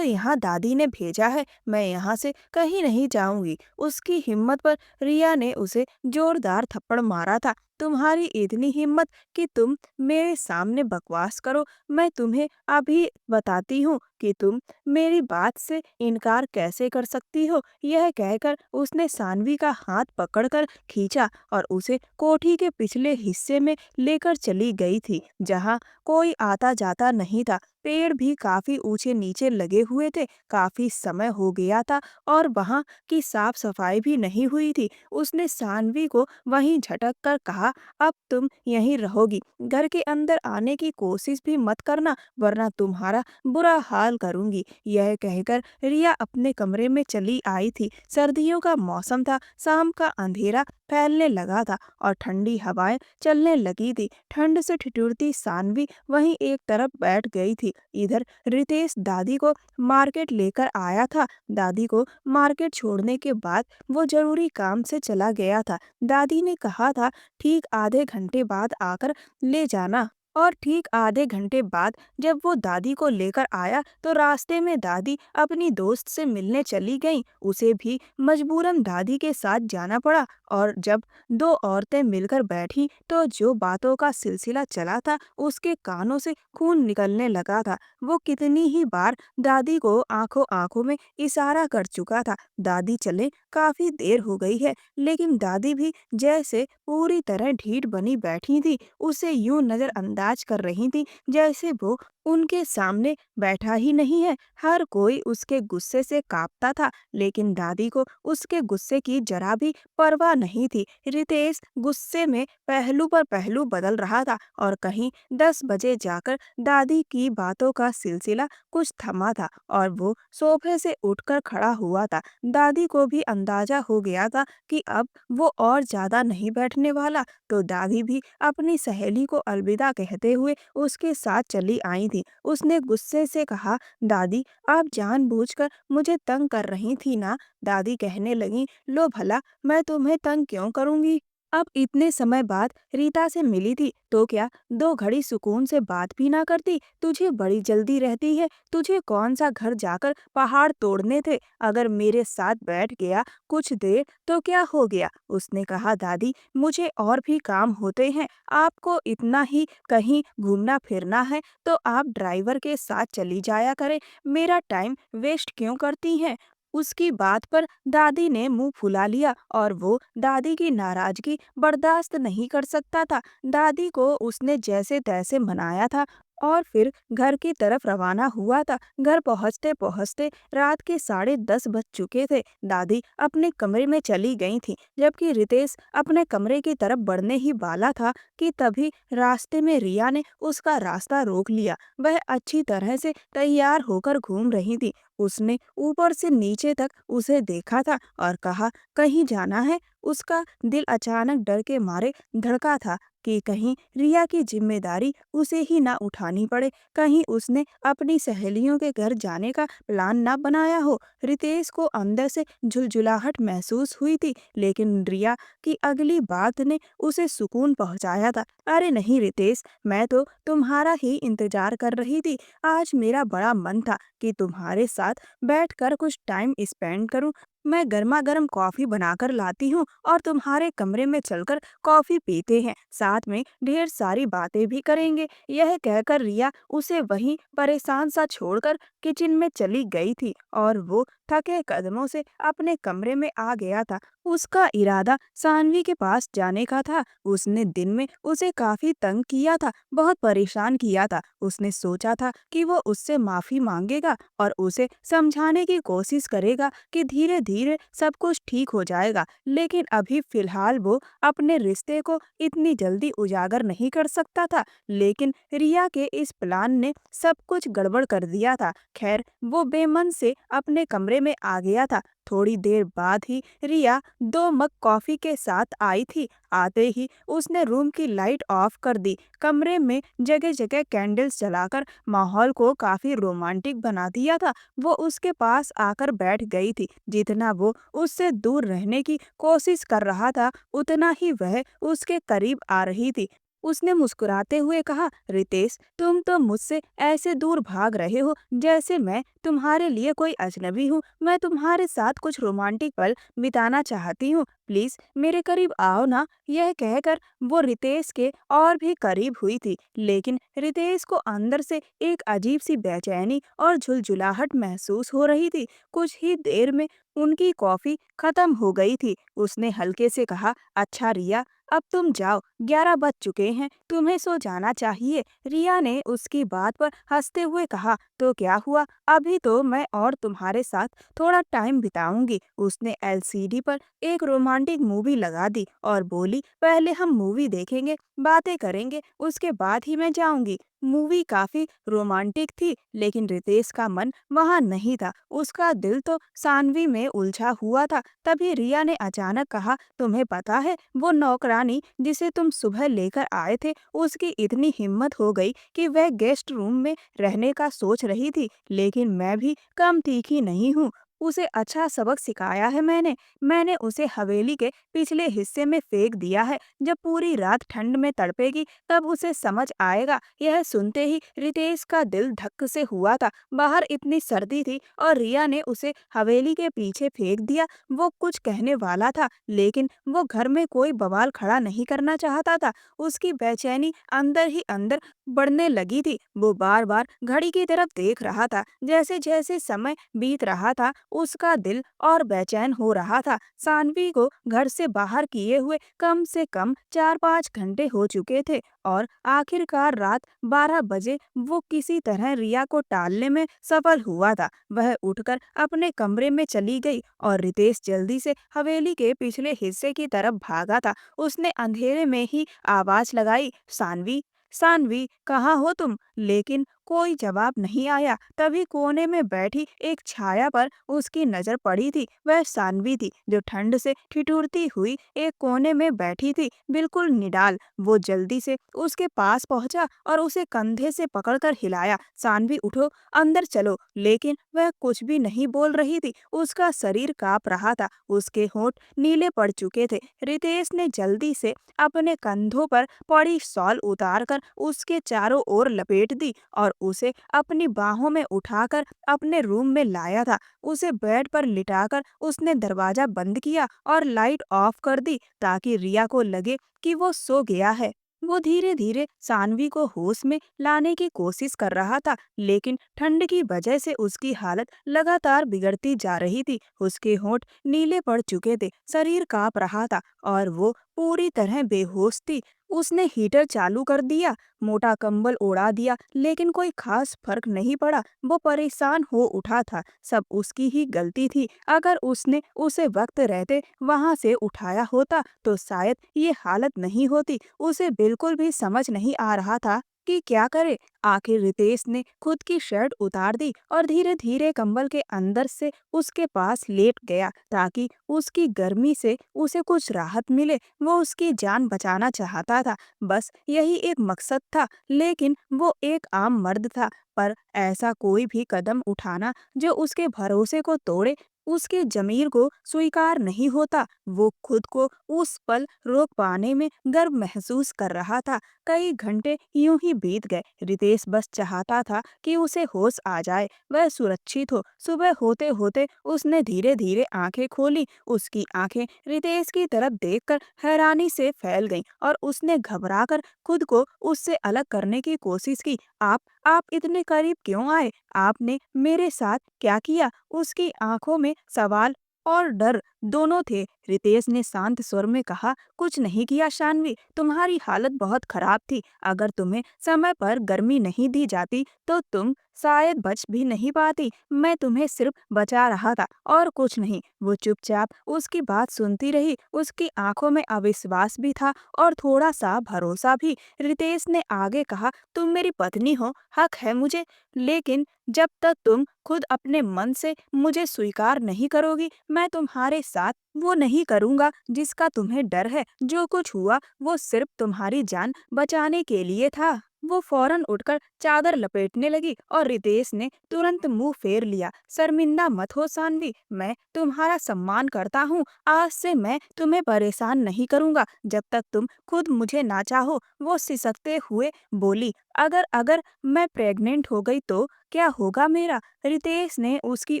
यहाँ दादी ने भेजा है, मैं यहाँ से कहीं नहीं जाऊंगी। उसकी हिम्मत पर रिया ने उसे जोरदार थप्पड़ मारा था। तुम्हारी इतनी हिम्मत कि तुम मेरे सामने बकवास करो? मैं तुम्हें अभी बताती हूँ कि तुम मेरी बात से इनकार कैसे कर सकती हो। यह कहकर उसने सानवी का हाथ पकड़कर खींचा और उसे कोठी के पिछले हिस्से में लेकर चली गई थी, जहाँ कोई आता जाता नहीं था। पेड़ भी काफी ऊंचे नीचे लगे हुए थे। काफी समय हो गया था और वहाँ की साफ सफाई भी नहीं हुई थी। उसने सानवी को वहीं झटक कर कहा, अब तुम यहीं रहोगी, घर के अंदर आने की कोशिश भी मत करना, वरना तुम्हारा बुरा हाल करूंगी। यह कहकर रिया अपने कमरे में चली आई थी। सर्दियों का मौसम था। शाम का अंधेरा फैलने लगा था और ठंडी हवाएं चलने लगी थी। ठंड से ठिठुरती सानवी वहीं एक तरफ बैठ गई थी। इधर रितेश दादी को मार्केट लेकर आया था। दादी को मार्केट छोड़ने के बाद वो जरूरी काम से चला गया था। दादी ने कहा था, ठीक आधे घंटे बाद आकर ले जाना। और ठीक आधे घंटे बाद जब वो दादी को लेकर आया तो रास्ते में दादी अपनी दोस्त से मिलने चली गईं। उसे भी मजबूरन दादी के साथ जाना पड़ा। और जब दो औरतें मिलकर बैठी तो जो बातों का सिलसिला चला था उसके कानों से खून निकलने लगा था। वो कितनी ही बार दादी को आंखों आंखों में इशारा कर चुका था, दादी चले, काफी देर हो गई है। लेकिन दादी भी जैसे पूरी तरह ढीठ बनी बैठी थी। उसे यूं नजरअंदाज कर रही थी जैसे वो उनके सामने बैठा ही नहीं है। हर कोई उसके गुस्से से कांपता था, लेकिन दादी को उसके गुस्से की जरा भी परवाह नहीं थी। रितेश गुस्से में पहलू पर पहलू बदल रहा था और कहीं 10 बजे जाकर दादी की बातों का सिलसिला कुछ थमा था और वो सोफे से उठकर खड़ा हुआ था। दादी को भी अंदाजा हो गया था कि अब वो और ज्यादा नहीं बैठने वाला, तो दादी भी अपनी सहेली को अलविदा कहते हुए उसके साथ चली आई थी। उसने गुस्से से कहा, दादी आप जानबूझकर मुझे तंग कर रही थी ना? दादी कहने लगी, लो भला मैं तुम्हें तंग क्यों करूंगी? अब इतने समय बाद रीता से मिली थी तो क्या 2 घड़ी सुकून से बात भी ना करती? तुझे बड़ी जल्दी रहती है। तुझे कौन सा घर जाकर पहाड़ तोड़ने थे? अगर मेरे साथ बैठ गया कुछ देर तो क्या हो गया? उसने कहा, दादी मुझे और भी काम होते हैं। आपको इतना ही कहीं घूमना फिरना है तो आप ड्राइवर के साथ चली जाया करें। मेरा टाइम वेस्ट क्यों करती हैं? उसकी बात पर दादी ने मुंह फुला लिया और वो दादी की नाराजगी बर्दाश्त नहीं कर सकता था। दादी को उसने जैसे तैसे मनाया था और फिर घर की तरफ रवाना हुआ था। घर पहुंचते पहुंचते रात के 10:30 बज चुके थे। दादी अपने कमरे में चली गई थी, जबकि रितेश अपने कमरे की तरफ बढ़ने ही वाला था कि तभी रास्ते में रिया ने उसका रास्ता रोक लिया। वह अच्छी तरह से तैयार होकर घूम रही थी। उसने ऊपर से नीचे तक उसे देखा था और कहा, कहीं जाना है? उसका दिल अचानक डर के मारे धड़का था। कि कहीं रिया की जिम्मेदारी उसे ही ना उठानी पड़े, कहीं उसने अपनी सहेलियों के घर जाने का प्लान ना बनाया हो। रितेश को अंदर से झुलझुलाहट महसूस हुई थी, लेकिन रिया की अगली बात ने उसे सुकून पहुंचाया था। अरे नहीं रितेश, मैं तो तुम्हारा ही इंतजार कर रही थी। आज मेरा बड़ा मन था कि तुम्हारे साथ बैठकर कुछ टाइम स्पेंड करूं। मैं गर्मा गर्म कॉफी बनाकर लाती हूँ और तुम्हारे कमरे में चलकर कॉफी पीते हैं, साथ में ढेर सारी बातें भी करेंगे। यह कहकर रिया उसे वहीं परेशान सा छोड़कर किचन में चली गई थी और वो थके कदमों से अपने कमरे में आ गया था। उसका इरादा सानवी के पास जाने का था। उसने दिन में उसे काफी तंग किया था, बहुत परेशान किया था। उसने सोचा था कि वो उससे माफी मांगेगा और उसे समझाने की कोशिश करेगा कि धीरे धीरे सब कुछ ठीक हो जाएगा, लेकिन अभी फिलहाल वो अपने रिश्ते को इतनी जल्दी उजागर नहीं कर सकता था। लेकिन रिया के इस प्लान ने सब कुछ गड़बड़ कर दिया था। खैर, वो बेमन से अपने कमरे में आ गया था। थोड़ी देर बाद ही रिया 2 मग कॉफी के साथ आई थी। आते ही उसने रूम की लाइट ऑफ कर दी। कमरे में जगह जगह कैंडल्स जलाकर माहौल को काफी रोमांटिक बना दिया था। वो उसके पास आकर बैठ गई थी। जितना वो उससे दूर रहने की कोशिश कर रहा था, उतना ही वह उसके करीब आ रही थी। उसने मुस्कुराते हुए कहा, रितेश, तुम तो मुझसे ऐसे दूर भाग रहे हो जैसे मैं तुम्हारे लिए कोई अजनबी हूँ। मैं तुम्हारे साथ कुछ रोमांटिक पल बिताना चाहती हूँ, प्लीज मेरे करीब आओ ना। यह कहकर वो रितेश के और भी करीब हुई थी, लेकिन रितेश को अंदर से एक अजीब सी बेचैनी और झुलझुलाहट महसूस हो रही थी। कुछ ही देर में उनकी कॉफी खत्म हो गई थी। उसने हल्के से कहा, अच्छा रिया, अब तुम जाओ, 11 बज चुके हैं, तुम्हें सो जाना चाहिए। रिया ने उसकी बात पर हंसते हुए कहा, तो क्या हुआ, अभी तो मैं और तुम्हारे साथ थोड़ा टाइम बिताऊंगी। उसने एलसीडी पर एक रोमांटिक मूवी लगा दी और बोली, पहले हम मूवी देखेंगे, बातें करेंगे, उसके बाद ही मैं जाऊंगी। मूवी काफी रोमांटिक थी, लेकिन रितेश का मन वहाँ नहीं था। उसका दिल तो सानवी में उलझा हुआ था। तभी रिया ने अचानक कहा, तुम्हें पता है वो नौकरानी जिसे तुम सुबह लेकर आए थे, उसकी इतनी हिम्मत हो गई कि वह गेस्ट रूम में रहने का सोच रही थी। लेकिन मैं भी कम तीखी नहीं हूँ, उसे अच्छा सबक सिखाया है मैंने। मैंने उसे हवेली के पिछले हिस्से में फेंक दिया है। जब पूरी रात ठंड में तड़पेगी तब उसे समझ आएगा। यह सुनते ही रितेश का दिल धक से हुआ था। बाहर इतनी सर्दी थी और रिया ने उसे हवेली के पीछे फेंक दिया। वो कुछ कहने वाला था, लेकिन वो घर में कोई बवाल खड़ा नहीं करना चाहता था। उसकी बेचैनी अंदर ही अंदर बढ़ने लगी थी। वो बार बार घड़ी की तरफ देख रहा था। जैसे जैसे समय बीत रहा था, उसका दिल और बेचैन हो रहा था। सानवी को घर से बाहर किए हुए कम से कम 4-5 घंटे हो चुके थे और आखिरकार रात 12 बजे वो किसी तरह रिया को टालने में सफल हुआ था। वह उठकर अपने कमरे में चली गई और रितेश जल्दी से हवेली के पिछले हिस्से की तरफ भागा था। उसने अंधेरे में ही आवाज लगाई, सानवी, सानवी, कहाँ हो तुम? लेकिन कोई जवाब नहीं आया। तभी कोने में बैठी एक छाया पर उसकी नजर पड़ी थी। वह सानवी थी, जो ठंड से ठिठुरती हुई एक कोने में बैठी थी, बिल्कुल निडाल। वो जल्दी से उसके पास पहुंचा और उसे कंधे से पकड़कर हिलाया, सानवी उठो, अंदर चलो। लेकिन वह कुछ भी नहीं बोल रही थी। उसका शरीर कांप रहा था, उसके होंठ नीले पड़ चुके थे। रितेश ने जल्दी से अपने कंधों पर पड़ी शॉल उतारकर उसके चारों ओर लपेट दी और उसे अपनी बाहों में उठाकर अपने रूम में लाया था। उसे बेड पर लिटाकर उसने दरवाजा बंद किया और लाइट ऑफ कर दी, ताकि रिया को लगे कि वो सो गया है। वो धीरे धीरे सानवी को होश में लाने की कोशिश कर रहा था, लेकिन ठंड की वजह से उसकी हालत लगातार बिगड़ती जा रही थी। उसके होंठ नीले पड़ चुके थे, शरीर कांप रहा था और वो पूरी तरह बेहोश थी। उसने हीटर चालू कर दिया, मोटा कंबल ओढ़ा दिया, लेकिन कोई खास फर्क नहीं पड़ा। वो परेशान हो उठा था। सब उसकी ही गलती थी। अगर उसने उसे वक्त रहते वहां से उठाया होता तो शायद ये हालत नहीं होती। उसे बिल्कुल भी समझ नहीं आ रहा था कि क्या करे। आखिर रितेश ने खुद की शर्ट उतार दी और धीरे धीरे कंबल के अंदर से उसके पास लेट गया ताकि उसकी गर्मी से उसे कुछ राहत मिले। वो उसकी जान बचाना चाहता था, बस यही एक मकसद था। लेकिन वो एक आम मर्द था, पर ऐसा कोई भी कदम उठाना जो उसके भरोसे को तोड़े उसके जमीर को स्वीकार नहीं होता। वो खुद को उस पल रोक पाने में गर्व महसूस कर रहा था। कई घंटे यूं ही बीत गए। रितेश बस चाहता था कि उसे होश आ जाए, वह सुरक्षित हो। सुबह होते होते उसने धीरे धीरे आंखें खोली। उसकी आंखें रितेश की तरफ देखकर हैरानी से फैल गईं और उसने घबराकर खुद को उससे अलग करने की कोशिश की। आप इतने करीब क्यों आए? आपने मेरे साथ क्या किया? उसकी आंखों में सवाल और डर दोनों थे। रितेश ने शांत स्वर में कहा, कुछ नहीं किया शान्वी, तुम्हारी हालत बहुत खराब थी। अगर तुम्हें समय पर गर्मी नहीं दी जाती तो तुम शायद बच भी नहीं पाती। मैं तुम्हें सिर्फ बचा रहा था और कुछ नहीं। वो चुपचाप उसकी बात सुनती रही। उसकी आंखों में अविश्वास भी था और थोड़ा सा भरोसा भी। रितेश ने आगे कहा, तुम मेरी पत्नी हो, हक है मुझे, लेकिन जब तक तुम खुद अपने मन से मुझे स्वीकार नहीं करोगी, मैं तुम्हारे साथ वो नहीं करूंगा जिसका तुम्हें डर है। जो कुछ हुआ वो सिर्फ तुम्हारी जान बचाने के लिए था। वो फौरन उठकर चादर लपेटने लगी और रितेश ने तुरंत मुंह फेर लिया। शर्मिंदा मत हो सानवी, मैं तुम्हारा सम्मान करता हूँ। आज से मैं तुम्हें परेशान नहीं करूंगा जब तक तुम खुद मुझे ना चाहो। वो सिसकते हुए बोली, अगर अगर मैं प्रेग्नेंट हो गई तो क्या होगा मेरा? रितेश ने उसकी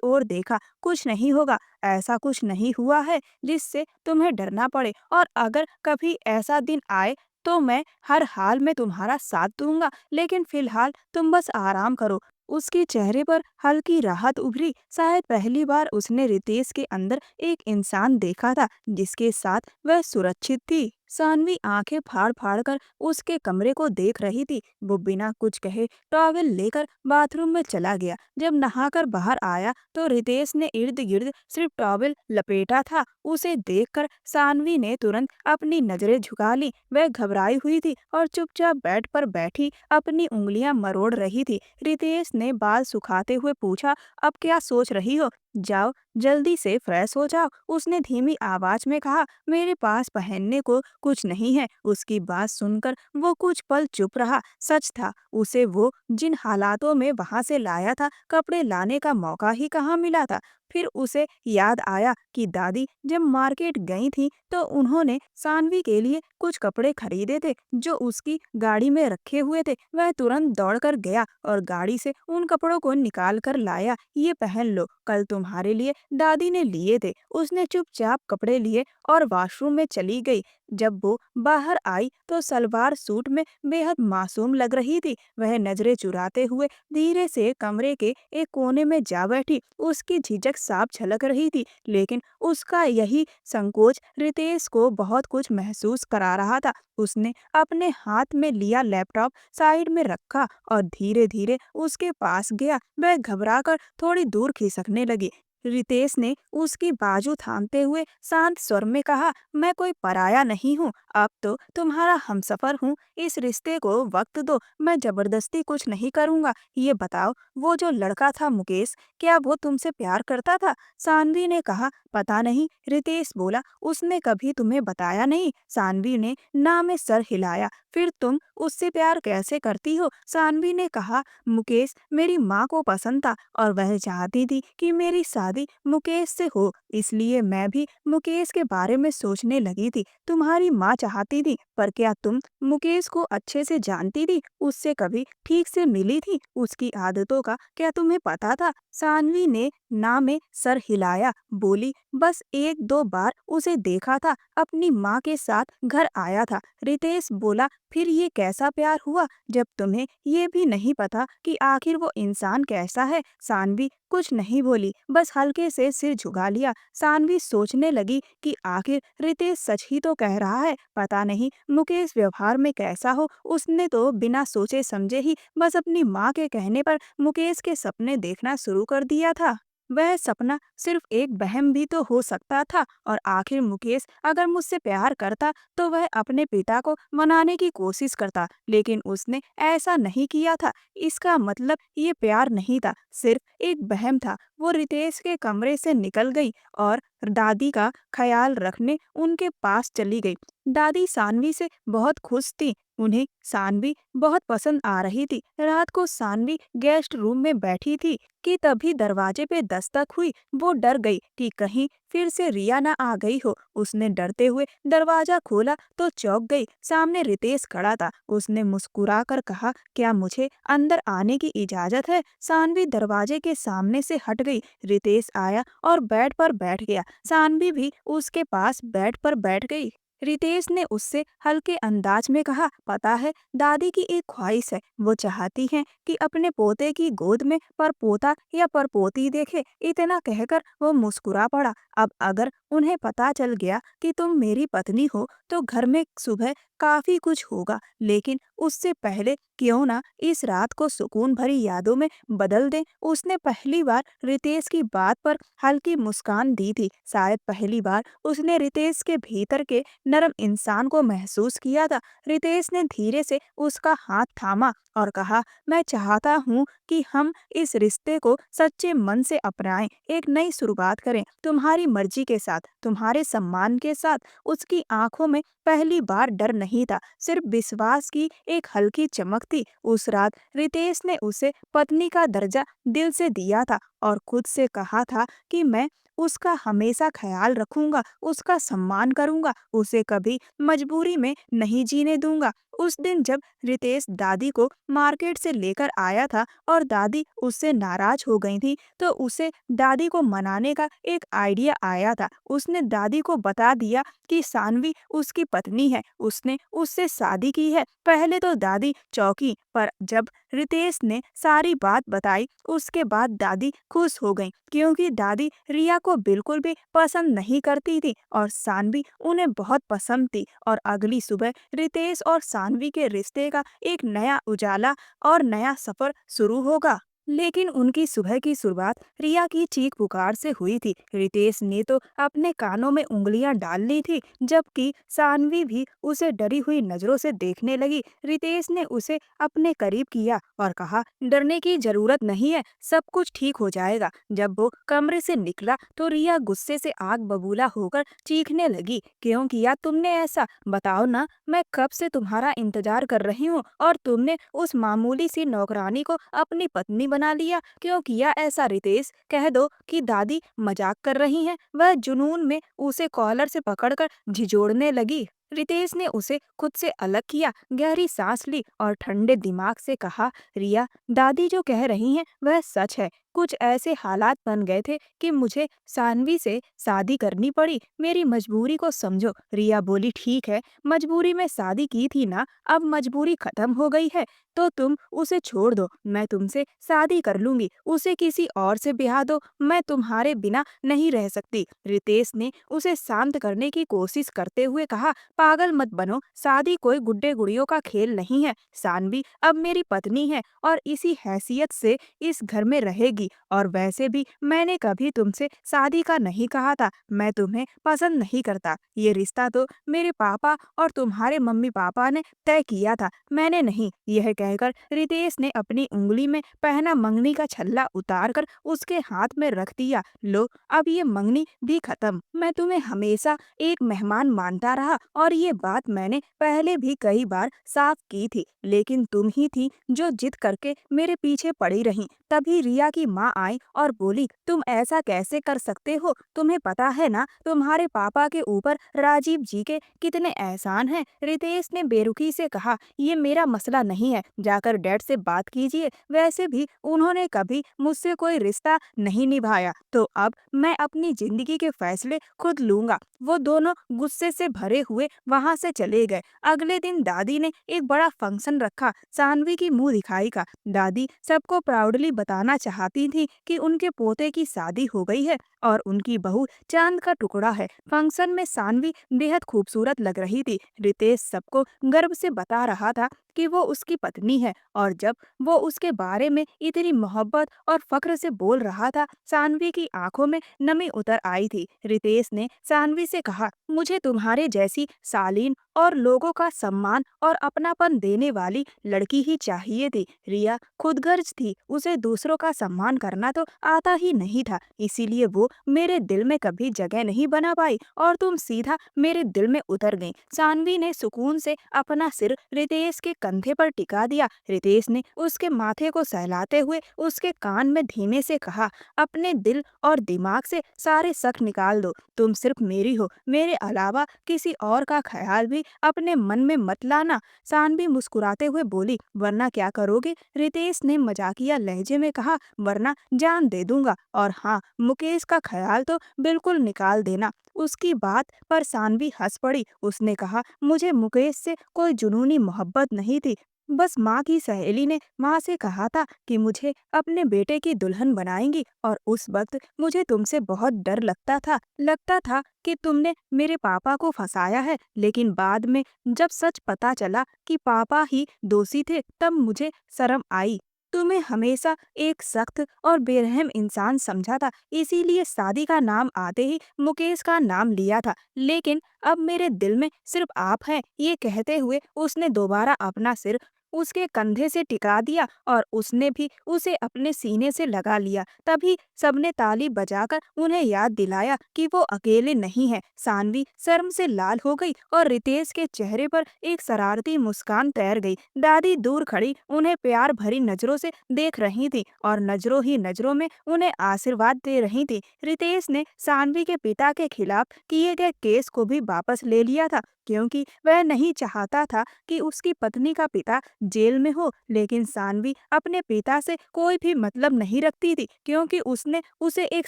ओर देखा। कुछ नहीं होगा, ऐसा कुछ नहीं हुआ है जिससे तुम्हें डरना पड़े, और अगर कभी ऐसा दिन आए तो मैं हर हाल में तुम्हारा साथ दूंगा। लेकिन फिलहाल तुम बस आराम करो। उसके चेहरे पर हल्की राहत उभरी। शायद पहली बार उसने रितेश के अंदर एक इंसान देखा था जिसके साथ वह सुरक्षित थी। सानवी आंखें फाड़ फाड़ कर उसके कमरे को देख रही थी। वो बिना कुछ कहे टॉवेल लेकर बाथरूम में चला गया। जब नहाकर बाहर आया तो रितेश ने इर्द गिर्द सिर्फ टॉवेल लपेटा था। उसे देखकर सानवी ने तुरंत अपनी नजरें झुका ली। वह घबराई हुई थी और चुपचाप बेड पर बैठी अपनी उंगलियां मरोड़ रही थी। रितेश ने बाल सुखाते हुए पूछा, अब क्या सोच रही हो? जाओ जल्दी से फ्रेश हो जाओ, उसने धीमी आवाज में कहा। मेरे पास पहनने को कुछ नहीं है। उसकी बात सुनकर वो कुछ पल चुप रहा। सच था, उसे वो जिन हालातों में वहां से लाया था, कपड़े लाने का मौका ही कहाँ मिला था। फिर उसे याद आया कि दादी जब मार्केट गई थी तो उन्होंने सानवी के लिए कुछ कपड़े खरीदे थे जो उसकी गाड़ी में रखे हुए थे। वह तुरंत दौड़कर गया और गाड़ी से उन कपड़ों को निकाल कर लाया। ये पहन लो, कल तुम्हारे लिए दादी ने लिए थे। उसने चुपचाप कपड़े लिए और वॉशरूम में चली गई। जब वो बाहर आई तो सलवार सूट में बेहद मासूम लग रही थी। वह नजरें चुराते हुए धीरे से कमरे के एक कोने में जा बैठी। उसकी झिझक साफ झलक रही थी, लेकिन उसका यही संकोच रितेश को बहुत कुछ महसूस करा रहा था। उसने अपने हाथ में लिया लैपटॉप साइड में रखा और धीरे धीरे उसके पास गया। वह घबराकर थोड़ी दूर खिसकने लगी। रितेश ने उसकी बाजू थामते हुए शांत स्वर में कहा, मैं कोई पराया नहीं हूँ, अब तो तुम्हारा हमसफर हूँ। इस रिश्ते को वक्त दो, मैं जबरदस्ती कुछ नहीं करूँगा। ये बताओ, वो जो लड़का था मुकेश, क्या वो तुमसे प्यार करता था? सानवी ने कहा, पता नहीं, रितेश बोला, उसने कभी तुम्हें बताया नहीं? सानवी ने ना में सर हिलाया। फिर तुम उससे प्यार कैसे करती हो? सानवी ने कहा, मुकेश मेरी माँ को पसंद था और वह चाहती थी कि मेरी शादी मुकेश से हो, इसलिए मैं भी मुकेश के बारे में सोचने लगी थी। तुम्हारी माँ चाहती थी, पर क्या तुम मुकेश को अच्छे से जानती थी? उससे कभी ठीक से मिली थी? उसकी आदतों का क्या तुम्हें पता था? सानवी ने ना में सर हिलाया, बोली, बस एक दो बार उसे देखा था, अपनी माँ के साथ घर आया था। रितेश बोला, फिर ये कैसा प्यार हुआ जब तुम्हें ये भी नहीं पता कि आखिर वो इंसान कैसा है? सानवी कुछ नहीं बोली, बस हल्के से सिर झुका लिया। सानवी सोचने लगी कि आखिर रितेश सच ही तो कह रहा है। पता नहीं मुकेश व्यवहार में कैसा हो। उसने तो बिना सोचे समझे ही बस अपनी माँ के कहने पर मुकेश के सपने देखना शुरू कर दिया था। वह सपना सिर्फ एक वहम भी तो हो सकता था। और आखिर मुकेश अगर मुझसे प्यार करता तो वह अपने पिता को मनाने की कोशिश करता, लेकिन उसने ऐसा नहीं किया था। इसका मतलब ये प्यार नहीं था, सिर्फ एक वहम था। वो रितेश के कमरे से निकल गई और दादी का ख्याल रखने उनके पास चली गई। दादी सानवी से बहुत खुश थी। उन्हें सानवी बहुत पसंद आ रही थी। रात को सानवी गेस्ट रूम में बैठी थी कि तभी दरवाजे पे दस्तक हुई। वो डर गई कि कहीं फिर से रिया ना आ गई हो। उसने डरते हुए दरवाजा खोला तो चौंक गई। सामने रितेश खड़ा था। उसने मुस्कुरा कर कहा, क्या मुझे अंदर आने की इजाजत है? सानवी दरवाजे के सामने से हट गई। रितेश आया और बेड पर बैठ गया। सानवी भी उसके पास बेड पर बैठ गई। रितेश ने उससे हल्के अंदाज में कहा, पता है, दादी की एक ख्वाहिश है। वो चाहती हैं कि अपने पोते की गोद में परपोता या परपोती देखे। इतना कहकर वो मुस्कुरा पड़ा। अब अगर उन्हें पता चल गया कि तुम मेरी पत्नी हो तो घर में सुबह काफी कुछ होगा, लेकिन उससे पहले क्यों ना इस रात को सुकून भरी यादों में बदल दें। उसने पहली बार रितेश की बात पर हल्की मुस्कान दी थी। शायद पहली बार उसने रितेश के भीतर के नरम इंसान को महसूस किया था। रितेश ने धीरे से उसका हाथ थामा और कहा, मैं चाहता हूँ कि हम इस रिश्ते को सच्चे मन से अपनाएं, एक नई शुरुआत करें, तुम्हारी मर्जी के साथ, तुम्हारे सम्मान के साथ। उसकी आंखों में पहली बार डर नहीं था, सिर्फ विश्वास की एक हल्की चमक थी। उस रात रितेश ने उसे पत्नी का दर्जा दिल से दिया था और खुद से कहा था कि मैं उसका हमेशा ख्याल रखूंगा, उसका सम्मान करूंगा, उसे कभी मजबूरी में नहीं जीने दूंगा। उस दिन जब रितेश दादी को मार्केट से लेकर आया था और दादी उससे नाराज हो गई थी, तो उसे दादी को मनाने का एक आइडिया आया था। उसने दादी को बता दिया कि सानवी उसकी पत्नी है, उसने उससे शादी की है। पहले तो दादी चौंकी, पर जब रितेश ने सारी बात बताई उसके बाद दादी खुश हो गई, क्योंकि दादी रिया को बिल्कुल भी पसंद नहीं करती थी और सानवी उन्हें बहुत पसंद थी। और अगली सुबह रितेश और सानवी के रिश्ते का एक नया उजाला और नया सफर शुरू होगा। लेकिन उनकी सुबह की शुरुआत रिया की चीख पुकार से हुई थी। रितेश ने तो अपने कानों में उंगलियां डाल ली थी, जबकि सानवी भी उसे डरी हुई नजरों से देखने लगी। रितेश ने उसे अपने करीब किया और कहा, डरने की जरूरत नहीं है, सब कुछ ठीक हो जाएगा। जब वो कमरे से निकला तो रिया गुस्से से आग बबूला होकर चीखने लगी, क्यों किया तुमने ऐसा? बताओ ना, मैं कब से तुम्हारा इंतजार कर रही हूँ और तुमने उस मामूली सी नौकरानी को अपनी पत्नी बना लिया। क्यों किया ऐसा? रितेश, कह दो कि दादी मजाक कर रही हैं। वह जुनून में उसे कॉलर से पकड़कर झिझोड़ने लगी। रितेश ने उसे खुद से अलग किया, गहरी सांस ली और ठंडे दिमाग से कहा, रिया, दादी जो कह रही हैं वह सच है। कुछ ऐसे हालात बन गए थे कि मुझे सानवी से शादी करनी पड़ी। मेरी मजबूरी को समझो। रिया बोली, ठीक है, मजबूरी में शादी की थी ना, अब मजबूरी खत्म हो गई है तो तुम उसे छोड़ दो। मैं तुमसे शादी कर लूंगी, उसे किसी और से ब्याह दो, मैं तुम्हारे बिना नहीं रह सकती। रितेश ने उसे शांत करने की कोशिश करते हुए कहा, पागल मत बनो, शादी कोई गुड्डे गुड़ियों का खेल नहीं है। सानवी अब मेरी पत्नी है और इसी हैसियत से इस घर में रहेगी। और वैसे भी मैंने कभी तुमसे शादी का नहीं कहा था, मैं तुम्हें पसंद नहीं करता। ये रिश्ता तो मेरे पापा और तुम्हारे मम्मी पापा ने तय किया था, मैंने नहीं। यह कहकर रितेश ने अपनी उंगली में पहना मंगनी का छल्ला उतारकर उसके हाथ में रख दिया। लो, अब ये मंगनी भी खत्म। मैं तुम्हें हमेशा एक मेहमान मानता रहा और ये बात मैंने पहले भी कई बार साफ की थी, लेकिन तुम ही थी जो जिद करके मेरे पीछे पड़ी रही। तभी रिया की माँ आई और बोली, तुम ऐसा कैसे कर सकते हो? तुम्हें पता है ना तुम्हारे पापा के ऊपर राजीव जी के कितने एहसान हैं? रितेश ने बेरुखी से कहा, ये मेरा मसला नहीं है, जाकर डैड से बात कीजिए। वैसे भी उन्होंने कभी मुझसे कोई रिश्ता नहीं निभाया, तो अब मैं अपनी जिंदगी के फैसले खुद लूंगा। वो दोनों गुस्से से भरे हुए वहां से चले गए। अगले दिन दादी ने एक बड़ा फंक्शन रखा, सानवी की मुंह दिखाई का। दादी सबको प्राउडली बताना चाहती थी कि उनके पोते की शादी हो गई है और उनकी बहू चांद का टुकड़ा है। फंक्शन में सानवी बेहद खूबसूरत लग रही थी। रितेश सबको गर्व से बता रहा था कि वो उसकी पत्नी है। और जब वो उसके बारे में इतनी मोहब्बत और फख्र से बोल रहा था, सानवी की आंखों में नमी उतर आई थी। रितेश ने सानवी से कहा, मुझे तुम्हारे जैसी शालीन और लोगों का सम्मान और अपनापन देने वाली लड़की ही चाहिए थी। रिया खुदगर्ज थी, उसे दूसरों का सम्मान करना तो आता ही नहीं था, इसीलिए वो मेरे दिल में कभी जगह नहीं बना पाई और तुम सीधा मेरे दिल में उतर गई। सानवी ने सुकून से अपना सिर रितेश के कंधे पर टिका दिया। रितेश ने उसके माथे को सहलाते हुए उसके कान में धीमे से कहा, अपने दिल और दिमाग से सारे शक निकाल दो। तुम सिर्फ मेरी हो, मेरे अलावा किसी और का ख्याल भी अपने मन में मत लाना। सानवी मुस्कुराते हुए बोली, वरना क्या करोगे? रितेश ने मजाकिया लहजे में कहा, वरना जान दे दूंगा। और हाँ, मुकेश का ख्याल तो बिल्कुल निकाल देना। उसकी बात पर सानवी हंस पड़ी। उसने कहा, मुझे मुकेश से कोई जुनूनी मोहब्बत नहीं थी। बस माँ की सहेली ने माँ से कहा था कि मुझे अपने बेटे की दुल्हन बनाएंगी, और उस वक्त मुझे तुमसे बहुत डर लगता था कि तुमने मेरे पापा को फंसाया है। लेकिन बाद में जब सच पता चला कि पापा ही दोषी थे, तब मुझे शर्म आई। तुम्हें हमेशा एक सख्त और बेरहम इंसान समझा था, इसीलिए शादी का नाम आते ही मुकेश का नाम लिया था। लेकिन अब मेरे दिल में सिर्फ आप हैं। ये कहते हुए उसने दोबारा अपना सिर उसके कंधे से टिका दिया और उसने भी उसे अपने सीने से लगा लिया। तभी सबने ताली बजाकर उन्हें याद दिलाया कि वो अकेले नहीं है। सानवी शर्म से लाल हो गई और रितेश के चेहरे पर एक शरारती मुस्कान तैर गई। दादी दूर खड़ी उन्हें प्यार भरी नजरों से देख रही थी और नजरों ही नजरों में उन्हें आशीर्वाद दे रही थी। रितेश ने सानवी के पिता के खिलाफ किए गए केस को भी वापस ले लिया था, क्योंकि वह नहीं चाहता था कि उसकी पत्नी का पिता जेल में हो। लेकिन सानवी अपने पिता से कोई भी मतलब नहीं रखती थी, क्योंकि उसने उसे एक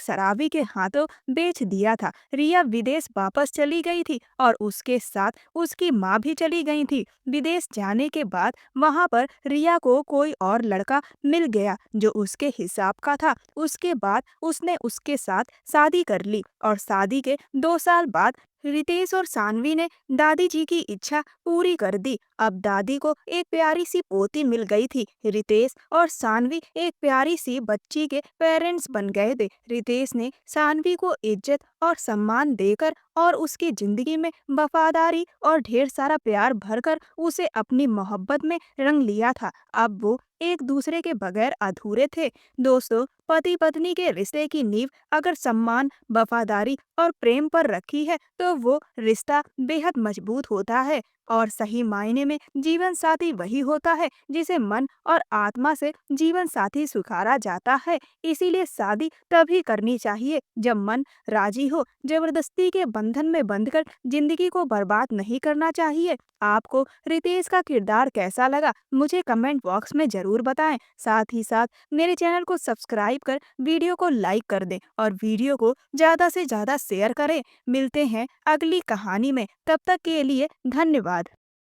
शराबी के हाथों बेच दिया था। रिया विदेश वापस चली गई थी और उसके साथ उसकी माँ भी चली गई थी। विदेश जाने के बाद वहाँ पर रिया को कोई और लड़का मिल गया जो उसके हिसाब का था। उसके बाद उसने उसके साथ शादी कर ली और शादी के 2 साल बाद रितेश और सानवी ने दादी जी की इच्छा पूरी कर दी। अब दादी को एक प्यारी सी पोती मिल गई थी। रितेश और सानवी एक प्यारी सी बच्ची के पेरेंट्स बन गए थे। रितेश ने सानवी को इज्जत और सम्मान देकर और उसकी जिंदगी में वफादारी और ढेर सारा प्यार भरकर उसे अपनी मोहब्बत में रंग लिया था। अब वो एक दूसरे के बगैर अधूरे थे। दोस्तों, पति पत्नी के रिश्ते की नींव अगर सम्मान, वफादारी और प्रेम पर रखी है, तो वो रिश्ता बेहद मजबूत होता है। और सही मायने में जीवन साथी वही होता है जिसे मन और आत्मा से जीवन साथी स्वीकारा जाता है। इसीलिए शादी तभी करनी चाहिए जब मन राजी हो। जबरदस्ती के बंधन में बंधकर जिंदगी को बर्बाद नहीं करना चाहिए। आपको रितेश का किरदार कैसा लगा, मुझे कमेंट बॉक्स में जरूर बताएं। साथ ही साथ मेरे चैनल को सब्सक्राइब कर वीडियो को लाइक कर दें और वीडियो को ज्यादा से ज्यादा शेयर करें। मिलते हैं अगली कहानी में, तब तक के लिए धन्यवाद।